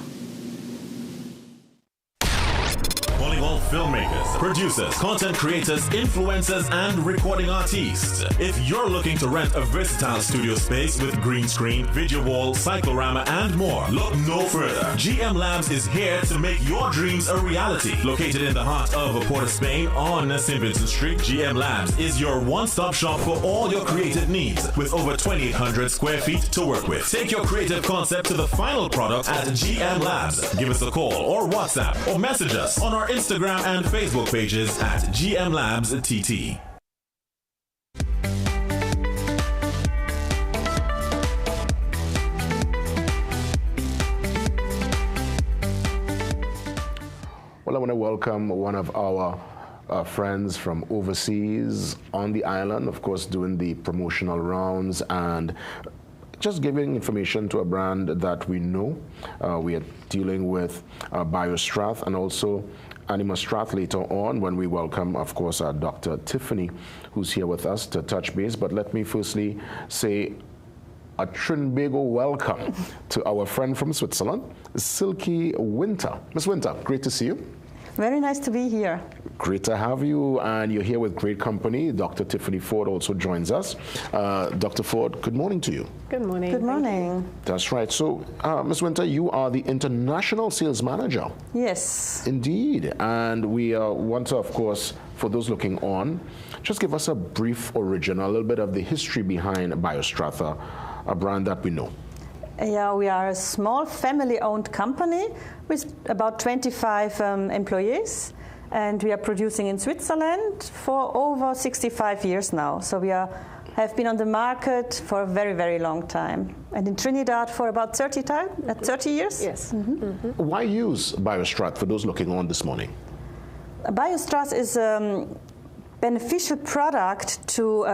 All filmmakers, producers, content creators, influencers, and recording artists. If you're looking to rent a versatile studio space with green screen, video wall, cyclorama, and more, look no further. GM Labs is here to make your dreams a reality. Located in the heart of Port of Spain on St. Vincent Street, GM Labs is your one-stop shop for all your creative needs with over 2,800 square feet to work with. Take your creative concept to the final product at GM Labs. Give us a call or WhatsApp or message us on our Instagram and Facebook pages at GM Labs TT. Well, I want to welcome one of our friends from overseas on the island, of course, doing the promotional rounds and just giving information to a brand that we know. We are dealing with BioStrath and also Animastrath later on when we welcome, of course, Dr. Tiffany, who's here with us to touch base. But let me firstly say a Trinbago welcome to our friend from Switzerland, Silky Winter. Ms. Winter, great to see you. Very nice to be here. Great to have you, and you're here with great company. Dr. Tiffany Ford also joins us. Dr. Ford, good morning to you. Good morning. Good morning. That's right. So, Ms. Winter, you are the International Sales Manager. Yes. Indeed. And we want to, of course, for those looking on, just give us a brief origin, a little bit of the history behind BioStrath, a brand that we know. Yeah, we are a small family-owned company with about 25 employees, and we are producing in Switzerland for over 65 years now. So we have been on the market for a very, very long time, and in Trinidad for about 30 years. Yes. Why use BioStrath for those looking on this morning? BioStrath is beneficial product to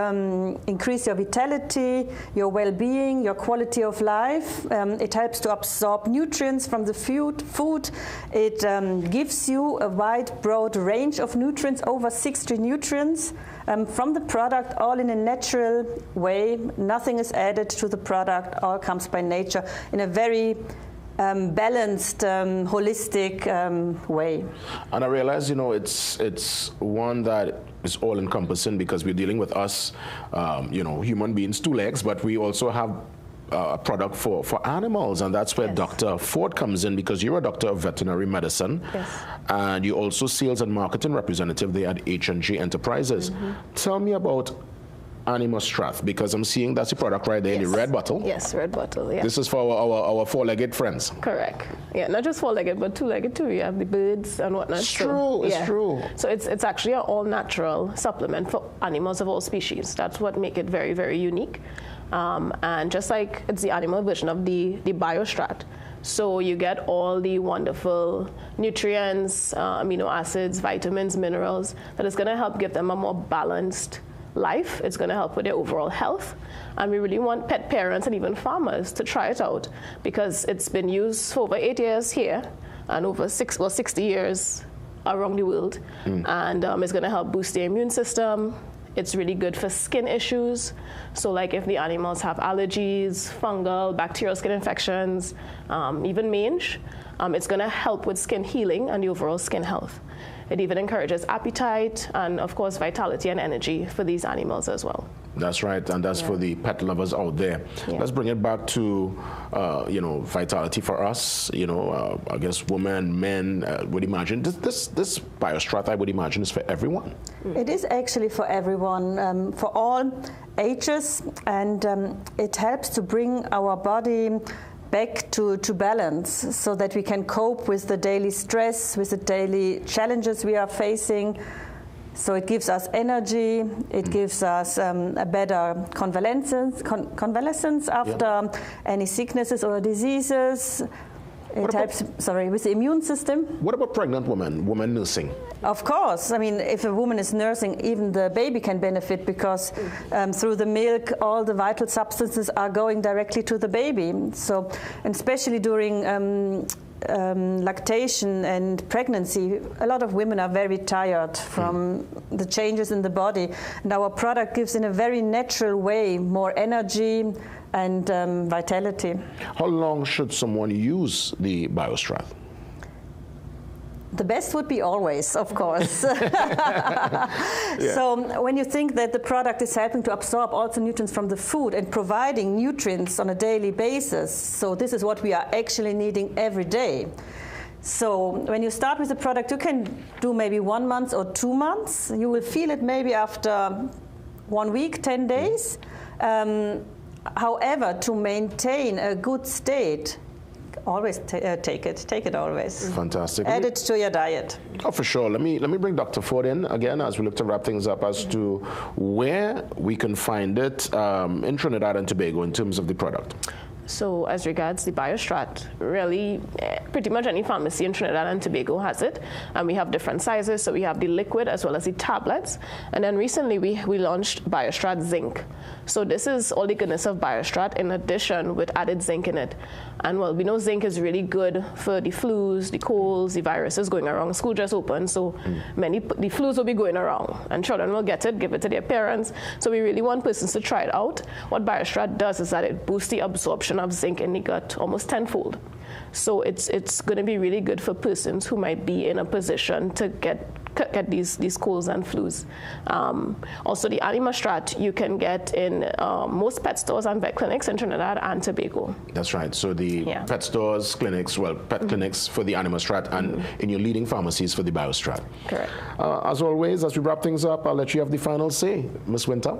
increase your vitality, your well-being, your quality of life. It helps to absorb nutrients from the food. It gives you a wide, broad range of nutrients, over 60 nutrients from the product, all in a natural way. Nothing is added to the product, all comes by nature in a very balanced, holistic way. And I realize, you know, it's one that is all-encompassing because we're dealing with us, you know, human beings, two legs, but we also have a product for animals, and that's where Dr. Ford comes in, because you're a doctor of veterinary medicine, and you're also sales and marketing representative there at H&G Enterprises. Tell me about Animostrat, because I'm seeing that's a product right there in the red bottle. Yes, red bottle, yeah. This is for our four-legged friends. Correct. Yeah, not just four-legged, but two-legged too. You have the birds and whatnot. It's true, it's true. So it's actually an all-natural supplement for animals of all species. That's what makes it very, very unique. And just like it's the animal version of the BioStrat. So you get all the wonderful nutrients, amino acids, vitamins, minerals, that is going to help give them a more balanced life. It's going to help with their overall health, and we really want pet parents and even farmers to try it out, because it's been used for over 8 years here and over 60 years around the world, and it's going to help boost the immune system. It's really good for skin issues, so like if the animals have allergies, fungal, bacterial skin infections, even mange, it's going to help with skin healing and the overall skin health. It even encourages appetite and, of course, vitality and energy for these animals as well. That's right, and that's for the pet lovers out there. Let's bring it back to, you know, vitality for us. You know, I guess women, men would imagine this BioStrat, I would imagine, is for everyone. It is actually for everyone, for all ages, and it helps to bring our body back to balance, so that we can cope with the daily stress, with the daily challenges we are facing. So it gives us energy, it gives us a better convalescence after any sicknesses or diseases. It helps, with the immune system. What about pregnant women nursing? Of course. I mean, if a woman is nursing, even the baby can benefit, because through the milk, all the vital substances are going directly to the baby. So, and especially during lactation and pregnancy, a lot of women are very tired from the changes in the body. And our product gives, in a very natural way, more energy and vitality. How long should someone use the BioStrat? The best would be always, of course. So when you think that the product is helping to absorb also nutrients from the food and providing nutrients on a daily basis, so this is what we are actually needing every day. So when you start with the product, you can do maybe 1 month or 2 months. You will feel it maybe after 1 week, 10 days. However, to maintain a good state, always take it always. Fantastic. Add it to your diet. Oh, for sure. Let me bring Dr. Ford in again as we look to wrap things up as to where we can find it in Trinidad and Tobago in terms of the product. So as regards the BioStrat, really pretty much any pharmacy in Trinidad and Tobago has it. And we have different sizes. So we have the liquid as well as the tablets. And then recently we launched BioStrat Zinc. So this is all the goodness of BioStrat in addition with added zinc in it. And well, we know zinc is really good for the flus, the colds, the viruses going around. School just opened, so the flus will be going around. And children will get it, give it to their parents. So we really want persons to try it out. What BioStrat does is that it boosts the absorption of zinc in the gut almost tenfold. So it's going to be really good for persons who might be in a position to get these colds and flus. Also, the Animostrat you can get in most pet stores and vet clinics in Trinidad and Tobago. That's right. So the pet stores, clinics, pet clinics for the Animostrat, and in your leading pharmacies for the BioStrat. Correct. As always, as we wrap things up, I'll let you have the final say, Ms. Winter.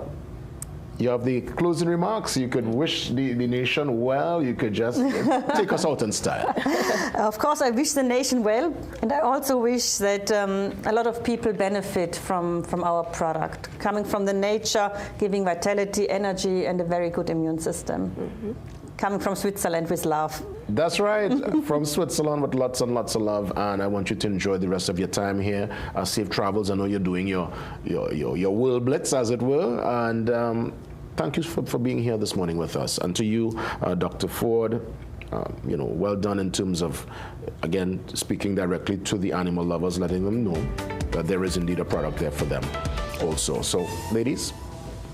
You have the closing remarks. You could wish the nation well. You could just take us out in style. Of course, I wish the nation well. And I also wish that a lot of people benefit from our product. Coming from the nature, giving vitality, energy, and a very good immune system. Coming from Switzerland with love. That's right, from Switzerland with lots and lots of love, and I want you to enjoy the rest of your time here. Safe travels. I know you're doing your world blitz, as it were, and thank you for being here this morning with us. And to you, Dr. Ford, well done in terms of, again, speaking directly to the animal lovers, letting them know that there is indeed a product there for them also. So, ladies,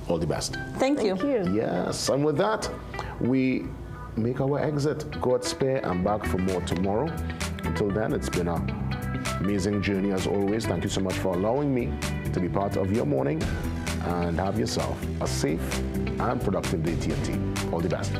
all the best. Thank you. Yes, and with that, we make our exit. God spare and back for more tomorrow. Until then, it's been an amazing journey as always. Thank you so much for allowing me to be part of your morning, and have yourself a safe and productive day, TNT. All the best.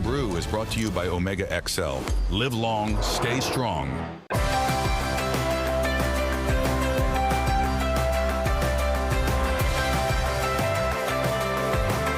Brew is brought to you by Omega XL. Live long, stay strong.